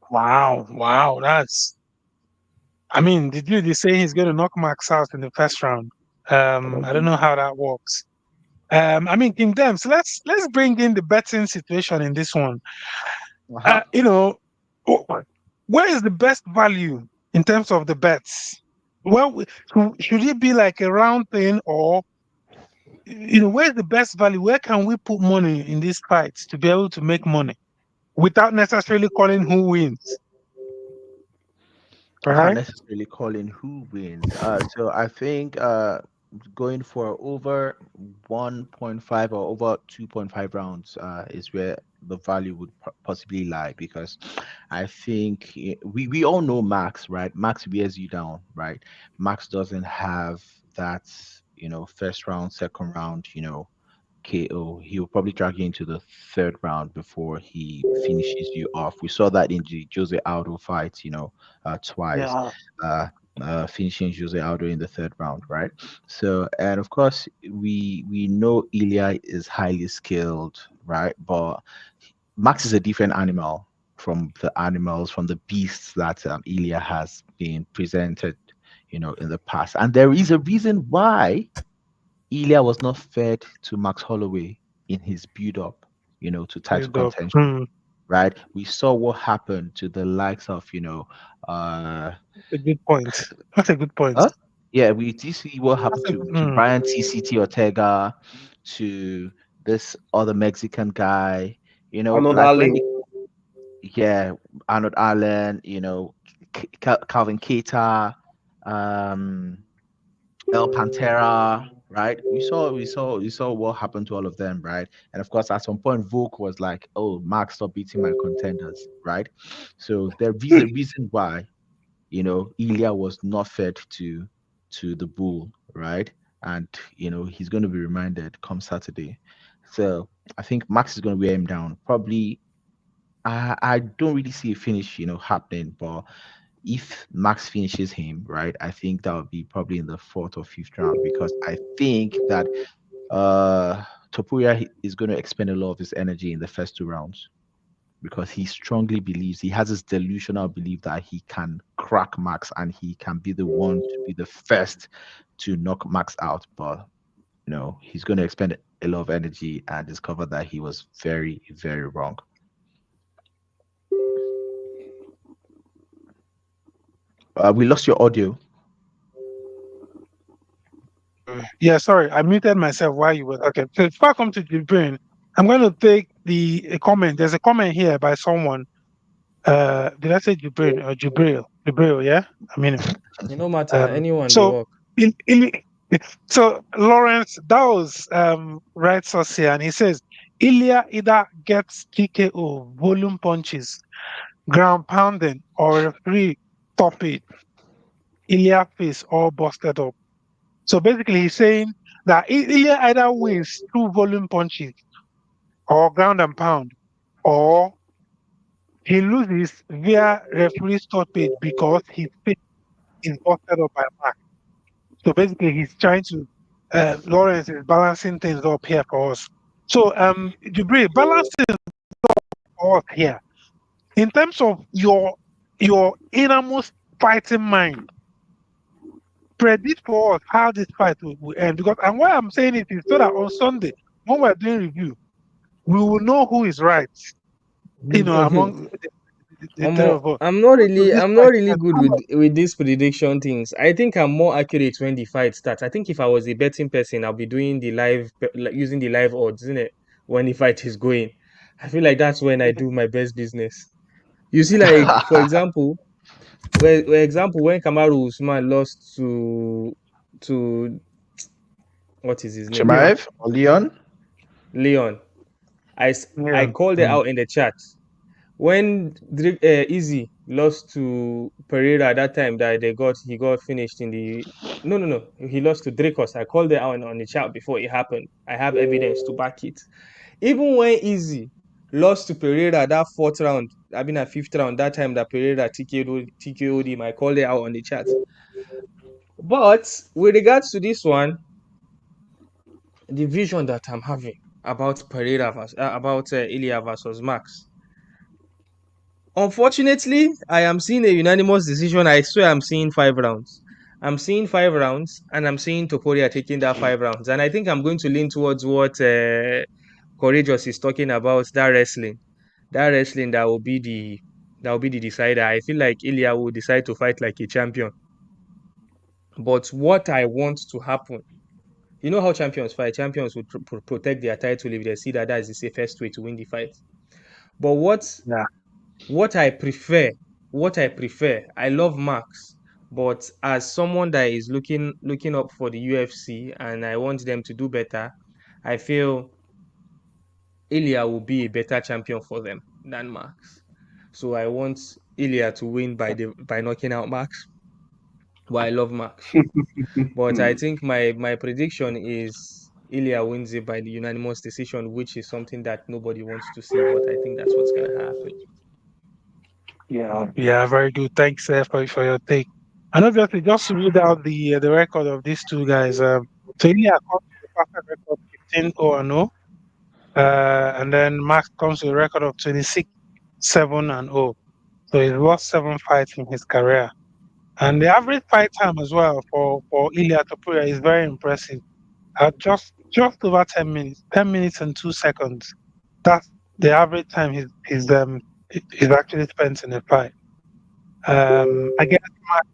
Wow. Wow. That's. I mean, the dude is saying he's going to knock Max out in the first round. I don't know how that works. I mean, King Dems, let's bring in the betting situation in this one. Uh-huh. You know, where is the best value in terms of the bets? Well, should it be like a round thing, or where's the best value? Where can we put money in these fights to be able to make money without necessarily calling who wins? Without Right? necessarily calling who wins. So I think going for over 1.5 or over 2.5 rounds is where the value would possibly lie, because I think we all know Max, right? Max wears you down, right? Max doesn't have that, first round, second round, KO. He'll probably drag you into the third round before he finishes you off. We saw that in the Jose Aldo fight, twice, Yeah. uh, finishing Jose Aldo in the third round, right? So, and of course, we know Ilya is highly skilled, right? But Max is a different animal from the beasts that Ilya has been presented, in the past. And there is a reason why Ilya was not fed to Max Holloway in his build up, to title Build up. contention, right? We saw what happened to the likes of, A good point. That's a good point. huh? Yeah, we did see what That's happened a, to Brian TCT Ortega, to this other Mexican guy, Arnold like when Allen. they, yeah, Arnold Allen, Calvin Keita, um, El Pantera, right? We saw what happened to all of them, right? And of course, at some point, Volk was like, "Oh, Mark, stop beating my contenders," right? So there is a reason why, Ilya was not fed to the bull, right? and he's going to be reminded come Saturday. So I think Max is going to wear him down. Probably, I don't really see a finish, happening. But if Max finishes him, right, I think that would be probably in the fourth or fifth round, because I think that Topuria is going to expend a lot of his energy in the first two rounds, because he strongly believes, he has this delusional belief that he can crack Max and he can be the one to be the first to knock Max out. But he's going to expend a lot of energy and discover that he was very, very wrong. We lost your audio. Yeah, sorry, I muted myself while you were talking. So if I come to Jibrin, I'm going to take a comment. There's a comment here by someone. Did I say Jibrin or Jibril? Jibril, yeah. I mean, No matter, anyone they so work. so Lawrence, that was right source here, and he says Ilia either gets TKO, volume punches, ground pounding, or referee stoppage. Ilia face all busted up. So basically, he's saying that Ilya either wins through volume punches or ground and pound, or he loses via referee stoppage because his face is busted up by Mark. So basically, he's trying to, Lawrence is balancing things up here for us. So, Jibril, balancing for us here in terms of your innermost fighting mind. Predict for us how this fight will end, because and why I'm saying it is so that on Sunday when we're doing review, we will know who is right. Among the three of us. I'm not How does really this I'm fight not really end? good with these prediction things. I think I'm more accurate when the fight starts. I think if I was a betting person, I'll be doing the like using the live odds, isn't it? When the fight is going. I feel like that's when I do my best business. You see, like for example, when Kamaru Usman lost to what is his name? Yeah, Chimaev or Leon? Leon. I yeah. called it out in the chat. When Easy lost to Pereira that time that he got finished in the no, he lost to Dracos. I called it out on the chat before it happened. I have evidence to back it. Even when Easy lost to Pereira that fourth round, I mean a fifth round, that time that Pereira TKO'd him, I called it out on the chat. But with regards to this one, the vision that I'm having about Ilia versus Max. Unfortunately, I am seeing a unanimous decision. I swear I'm seeing 5 rounds. I'm seeing 5 rounds, and I'm seeing Topuria taking that 5 rounds. And I think I'm going to lean towards what Courageous is talking about. That wrestling that will be the decider. I feel like Ilya will decide to fight like a champion. But what I want to happen, you know how champions fight. Champions would protect their title if they see that is the safest way to win the fight. But Yeah. what I prefer, I love Max, but as someone that is looking up for the UFC and I want them to do better, I feel Ilya will be a better champion for them than Max. So I want Ilya to win by knocking out Max. But I love Max. But I think my prediction is Ilya wins it by the unanimous decision, which is something that nobody wants to see. But I think that's what's gonna happen. Yeah, very good. Thanks for your take. And obviously, just to read out the record of these two guys. So Ilya comes with a perfect record 15-0-0, and then Max comes with a record of 26-7-0. So he's lost 7 fights in his career. And the average fight time as well for Ilia Topuria is very impressive. At just over 10 minutes, 10 minutes and 2 seconds. That's the average time he's actually spent in a fight. Against Mark,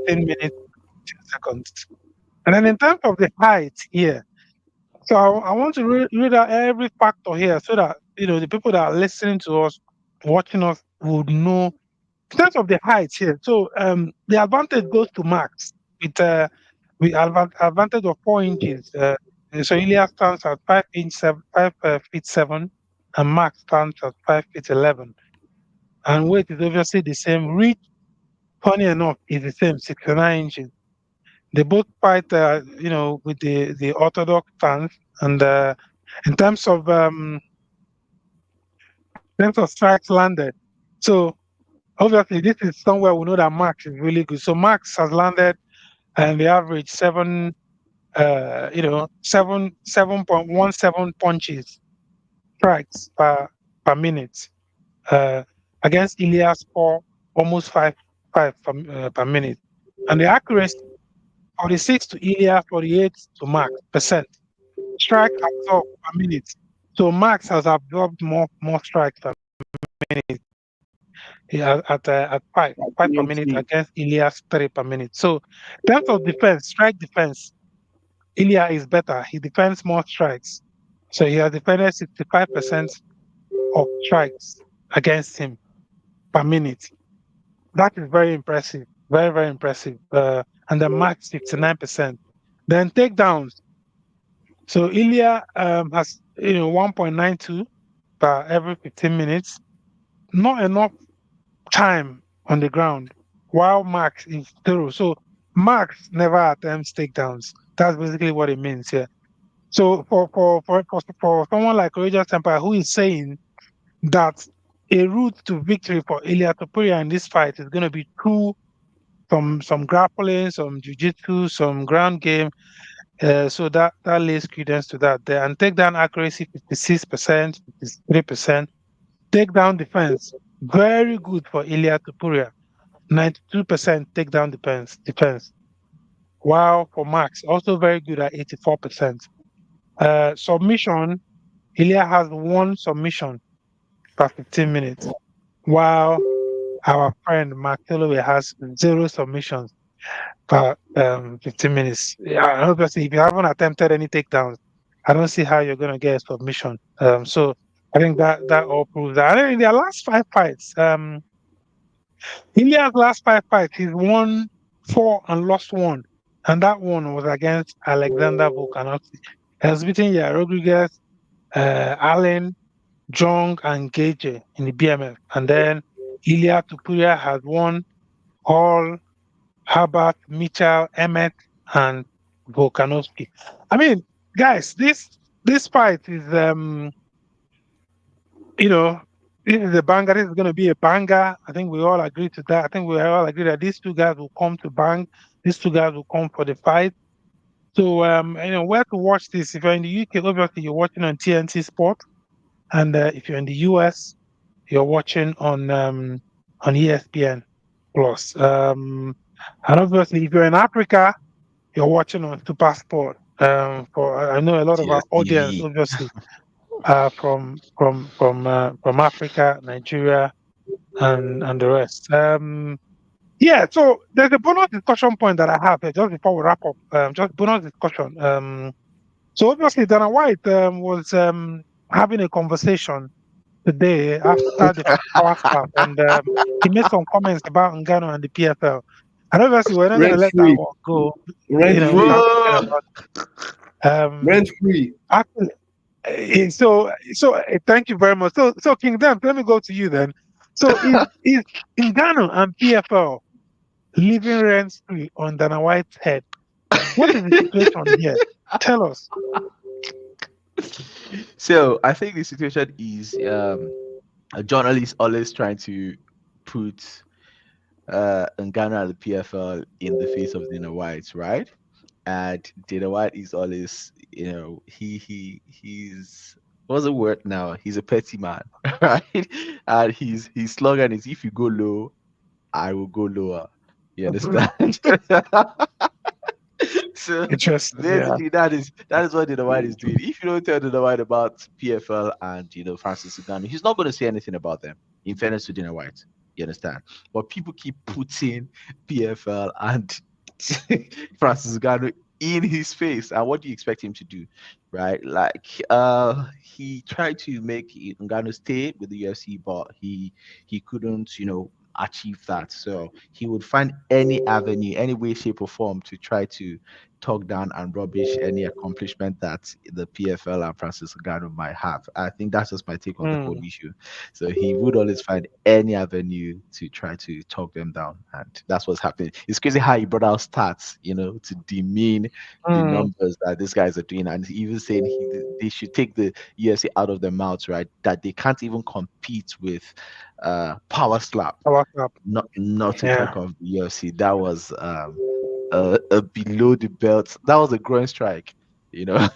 16 minutes, 2 seconds. And then in terms of the height here, so I want to read out every factor here so that the people that are listening to us, watching us, would know in terms of the height here. So the advantage goes to Max with advantage of 4 inches. So Ilya stands at 5 feet 7, and Max stands at 5 feet 11. And weight is obviously the same. Reach, funny enough, is the same, 69 inches. They both fight, with the orthodox stance, and in terms of strikes landed. So obviously, this is somewhere we know that Max is really good. So Max has landed, and the average 7.17 punches strikes per minute. Uh, Against Ilias for almost five per minute, and the accuracy 46 to Ilia, 48 to Max percent. Strike absorbed per minute. So Max has absorbed more strikes per minute. He has at five per minute Brilliantly. against Ilias 3 per minute. So in terms of defense, strike defense, Ilia is better. He defends more strikes. So he has defended 65% of strikes against him per minute. That is very impressive. Very, very impressive. And the Max 59%. Then takedowns. So Ilia has 1.92 per every 15 minutes. Not enough time on the ground, while Max is thorough. So Max never attempts takedowns. That's basically what it means here. So for someone like Courageous Empire who is saying that a route to victory for Ilia Topuria in this fight is going to be through some grappling, some jiu-jitsu, some ground game. So that lays credence to that there. And takedown accuracy 56%, 53%. Takedown defense, very good for Ilia Topuria. 92% takedown defense. While for Max, also very good at 84%. Submission, Ilia has one submission per 15 minutes, while our friend Mark Holloway has zero submissions per 15 minutes. Yeah, and obviously, if you haven't attempted any takedowns, I don't see how you're going to get a submission. So I think that all proves that. And in their last five fights, Ilia's last five fights, he's won four and lost one. And that one was against Alexander Volkanovski. He has beaten Yair Rodriguez, Allen, Jong, and Gage in the BMF. And then Ilia Tupuria has won all Herbert, Mitchell, Emmett, and Volkanovski. I mean, guys, this fight is you know, this is a banger. This is going to be a banger. I think we all agree to that. I think we all agree that these two guys will come to bang. These two guys will come for the fight. So, where to watch this? If you're in the UK, obviously you're watching on TNT Sport, and if you're in the US, you're watching on ESPN Plus. And obviously, if you're in Africa, you're watching on Super Sport. I know a lot of our audience, TV. obviously, from Africa, Nigeria, and the rest. Yeah. So there's a bonus discussion point that I have here just before we wrap up. Just bonus discussion. So obviously Dana White was having a conversation today after the first half, and he made some comments about Ngannou and the PFL. And obviously we're not going to Rent let that free. one go. Rent free. Without talking Whoa! about it. Rent free. Actually, so thank you very much. So King Dan, let me go to you then. So is Ngannou and PFL living rent free on Dana White's head? What is the situation here? Tell us. So I think the situation is a journalist always trying to put Ngannou and the PFL in the face of Dana White, right? And Dana White is always, he's what's the word now? He's a petty man, right? And his slogan is, "If you go low, I will go lower." You understand? So Interesting. Yeah. basically, that is what Dana White is doing. If you don't tell Dana White about PFL and Francis Ngannou, he's not going to say anything about them. In fairness to Dana White, you understand. But people keep putting PFL and Francis Ngannou in his face, and what do you expect him to do, right? Like, he tried to make Ngannou stay with the UFC, but he couldn't, achieve that. So he would find any avenue, any way, shape, or form to try to talk down and rubbish any accomplishment that the PFL and Francis Ngannou might have. I think that's just my take on the whole issue. So he would always find any avenue to try to talk them down, and that's what's happening. It's crazy how he brought out stats, to demean the numbers that these guys are doing, and even saying they should take the UFC out of their mouths, right? That they can't even compete with Power Slap. Not to talk of the UFC. That was a below the belt. That was a groin strike. That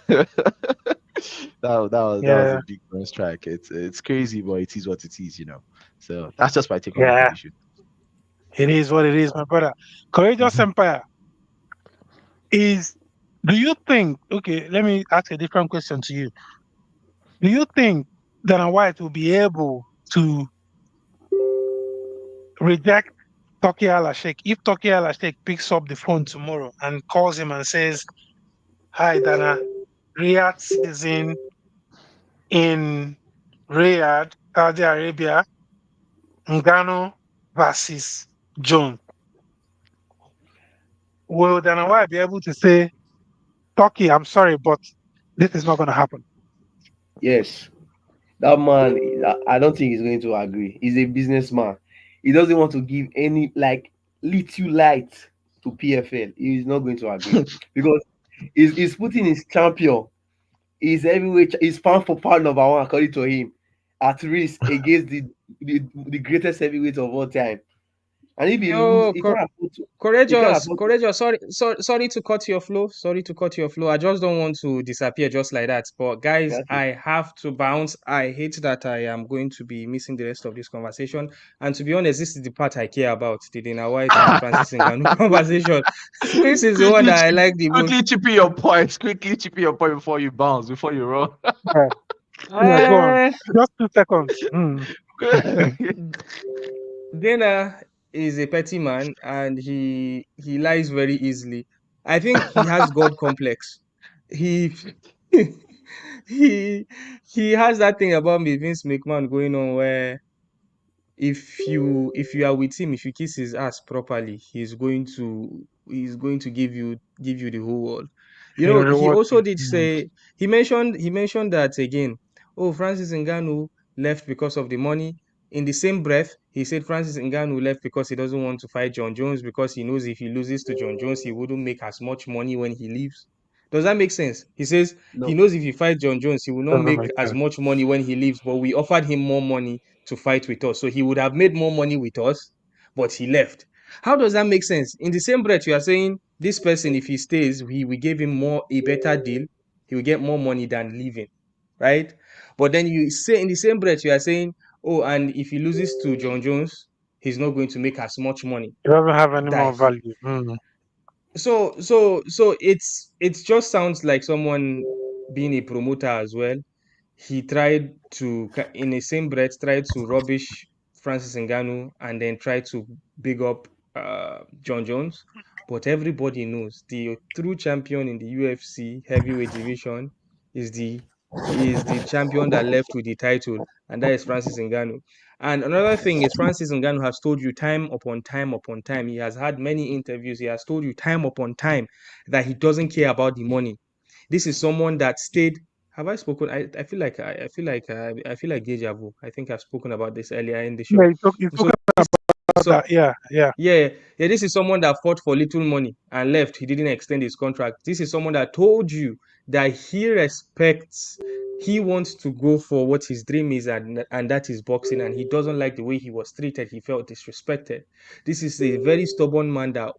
was a big groin strike. It's crazy, but it is what it is. So that's just my take on the whole issue. It is what it is, my brother. Courageous Empire do you think, okay, let me ask a different question to you. Do you think Dana White will be able to reject Turki Al-Sheikh if Turki Al-Sheikh picks up the phone tomorrow and calls him and says, "Hi, Dana, Riyadh season in Riyadh, Saudi Arabia, Ngannou versus Jones." Will Dana White be able to say, "Turki, I'm sorry, but this is not going to happen"? Yes. That man, I don't think he's going to agree. He's a businessman. He doesn't want to give any little light to PFL. He's not going to agree because he's putting his champion, his heavyweight, his pound for pound number one, according to him, at risk against the greatest heavyweight of all time. And if he loses, he can't afford to. Courageous. Sorry to cut your flow. Sorry to cut your flow. I just don't want to disappear just like that. But guys, I have to bounce. I hate that I am going to be missing the rest of this conversation. And to be honest, this is the part I care about. The Dana White and Francis Ngannou conversation. This is the one that I like the most. Quickly chipping your points. Quickly chipping your point before you bounce, before you run. Yeah, go on. Just 2 seconds. Dana is a petty man and he lies very easily. I think he has God complex. He he has that thing about me, Vince McMahon, going on where if you are with him, if you kiss his ass properly, he's going to give you the whole world. He also did say he mentioned that again. Oh, Francis Ngannou left because of the money. In the same breath, he said Francis Ngannou left because he doesn't want to fight John Jones because he knows if he loses to John Jones, he wouldn't make as much money when he leaves. Does that make sense? He says he knows if he fights John Jones, he will not make as much money when he leaves, but we offered him more money to fight with us. So he would have made more money with us, but he left. How does that make sense? In the same breath, you are saying this person, if he stays, we gave him a better deal, he will get more money than leaving, right? But then you say in the same breath, you are saying, oh, and if he loses to John Jones, he's not going to make as much money. He doesn't have any more value. So it just sounds like someone being a promoter as well. He tried to, in the same breath, tried to rubbish Francis Ngannou and then try to big up John Jones. But everybody knows the true champion in the UFC heavyweight division is the champion that left with the title, and that is Francis Ngannou. And another thing is Francis Ngannou has told you time upon time upon time. He has had many interviews. He has told you time upon time that he doesn't care about the money. This is someone that stayed. Have I spoken? I feel like deja vu. I think I've spoken about this earlier in the show. Yeah, you talking about that. Yeah. This is someone that fought for little money and left. He didn't extend his contract. This is someone that told you that he wants to go for what his dream is, and that is boxing, and he doesn't like the way he was treated. He felt disrespected. This is a very stubborn man that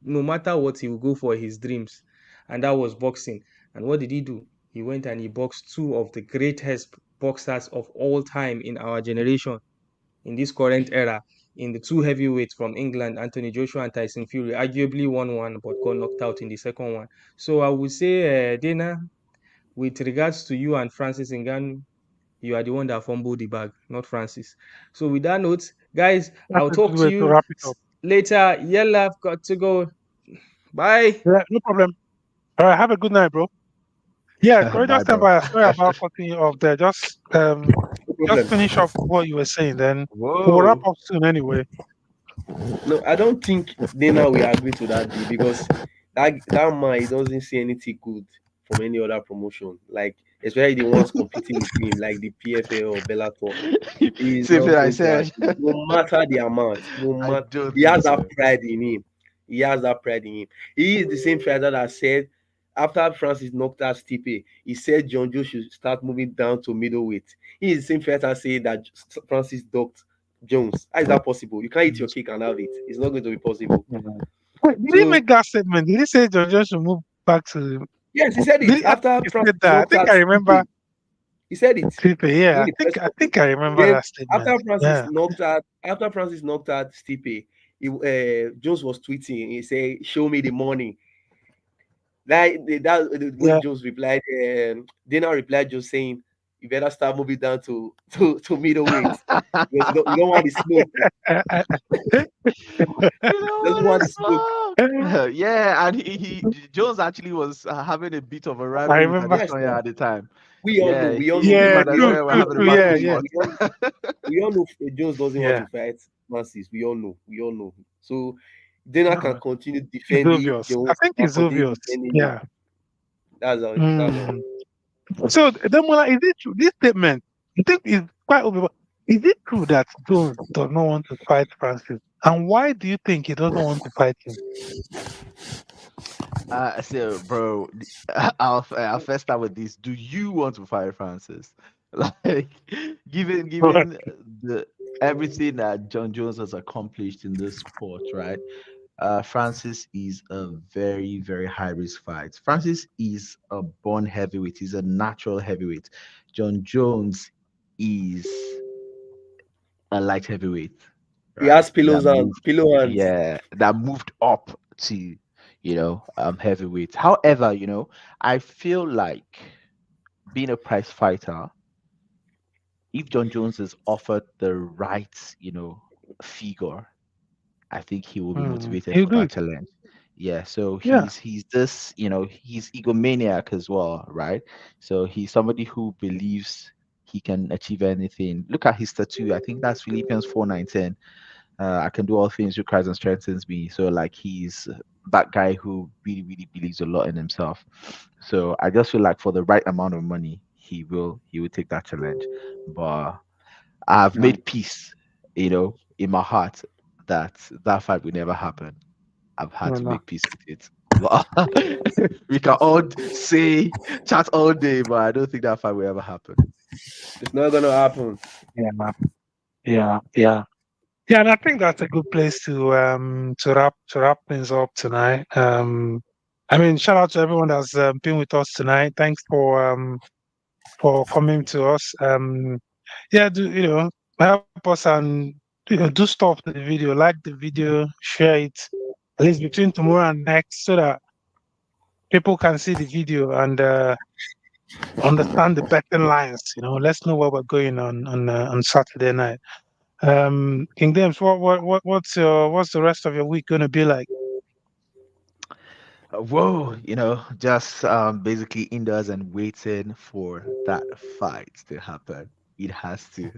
no matter what, he will go for his dreams, and that was boxing. And what did he do? He went and he boxed two of the greatest boxers of all time in our generation, in this current era, in the two heavyweights from England, Anthony Joshua and Tyson Fury. Arguably won one, but got knocked out in the second one. So I would say, Dana, with regards to you and Francis Ngannou, you are the one that fumbled the bag, not Francis. So with that note, guys, I'll talk to you later. Yella, I've got to go. Bye. Yeah, no problem. All right, have a good night, bro. Yeah, Courageous Empire. Sorry about cutting you off there. Just finish off what you were saying, then we'll wrap up soon anyway. No, I don't think Dana will agree to that deal because that man, he doesn't see anything good from any other promotion. Like especially the ones competing with him, like the PFL or Bellator. He is Same not thing I going to said. achieve, no matter the amount. No I matter, don't he think has that so. pride in him. He has that pride in him. He is the same fighter that said after Francis knocked out Stipe, he said John Joe should start moving down to middleweight. He is the same fighter saying that Francis ducked Jones. How is that possible? You can't eat your cake and have it. It's not going to be possible. Wait, did he So make that statement? Did he say John Jones should move back to? yes, he said Did it he, I think after he said Francis that. I knocked think out I remember Stipe. He said it Stipe. Yeah, during the press I conference. think I remember Then that statement. Yeah. After Francis knocked out Stipe, Jones was tweeting. He said, "Show me the money." That when Yeah. Jones replied, Dana replied just saying, "You better start moving down to middleweight because you don't want the smoke. I, You know Doesn't what want is the smoke." smoke? Yeah, and Jones actually was having a bit of a rivalry with remember. Yes, Adesanya now at the time. we all know. Yeah, We all know. him Yeah, and We all true, Adesanya were true, having a true. back Yeah, and yeah, forth. we all know Jones doesn't want yeah. to fight Francis. We all know. We all know. So Dana can No, continue it's defending obvious. I Jones think and it's continue obvious. defending him. Yeah. That's all. That's all. Mm. So then, is it true? This statement, you think is quite obvious. Is it true that Jones does not want to fight Francis? And why do you think he doesn't want to fight him? So, bro, I'll first start with this. Do you want to fight Francis? Like, given the everything that John Jones has accomplished in this sport, right? Francis is a very, very high risk fight. Francis is a born heavyweight. He's a natural heavyweight. John Jones is a light heavyweight, He right? has pillow hands. That moved up to, heavyweight. However, I feel like being a prize fighter, if John Jones is offered the right, figure, I think he will be motivated He'll for do that it. challenge. Yeah, so Yeah. he's this, he's egomaniac as well, right? So he's somebody who believes he can achieve anything. Look at his tattoo. I think that's Philippians 4:19. I can do all things through Christ and strengthens me. So like he's that guy who really, really believes a lot in himself. So I just feel like for the right amount of money, he will take that challenge. But I've made peace, in my heart that that fight will never happen. I've had No, to no. make peace with it. But we can all say chat all day, but I don't think that fight will ever happen. It's not gonna happen. Yeah, man. Yeah, yeah. Yeah, and I think that's a good place to wrap things up tonight. I mean, shout out to everyone that's been with us tonight. Thanks for coming to us. Yeah, do help us and do stuff to the video, like the video, share it at least between tomorrow and next, so that people can see the video and understand the betting lines. Let's know what we're going on Saturday night. King James, what's the rest of your week gonna be like? Whoa, just basically indoors and waiting for that fight to happen. It has to.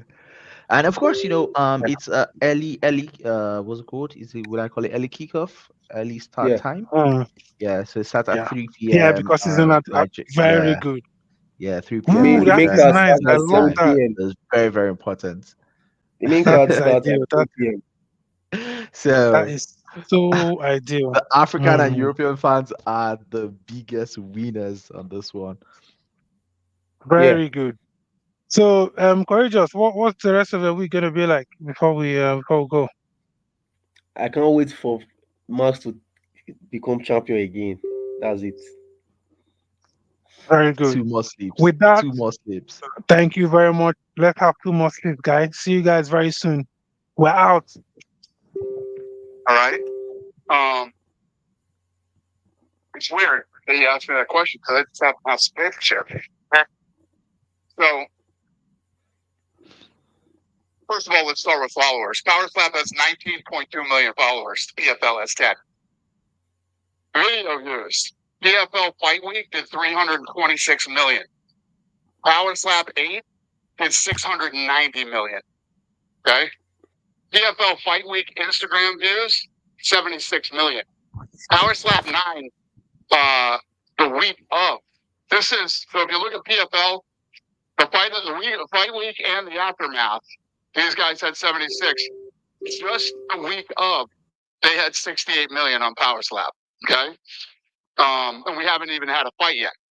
And of course, it's early what's it called? Would I call it early kickoff? Early start Yeah. time? Mm, Yeah, so it starts at yeah, 3 yeah, p.m. because it's not very Yeah, good. yeah, 3 The p.m. main Ooh, the that main is Nigerian card nice. starts I at Nigerian love 7 time. that. p.m. So it's very, very important. The main That card is starts at ideal. 7 p.m. That So is so ideal. the African and Mm, European fans are the biggest winners on this one. Yeah. very good. So, courageous. What's the rest of the week gonna be like before we go? I can't wait for Max to become champion again. That's it. Very good. Two more sleeps. With that, Two more sleeps. thank you very much. Let's have two more sleep, guys. See you guys very soon. We're out. All right. Um, it's weird that you asked me that question because it's not a picture. So, first of all, let's start with followers. Power Slap has 19.2 million followers. PFL has 10. Video views. PFL Fight Week did 326 million. Power Slap 8 did 690 million. Okay. PFL Fight Week Instagram views, 76 million. Power Slap 9 the week of. This is, so if you look at PFL, the fight week and the aftermath, these guys had 76. Just the week of, they had 68 million on Power Slap. Okay. And we haven't even had a fight yet.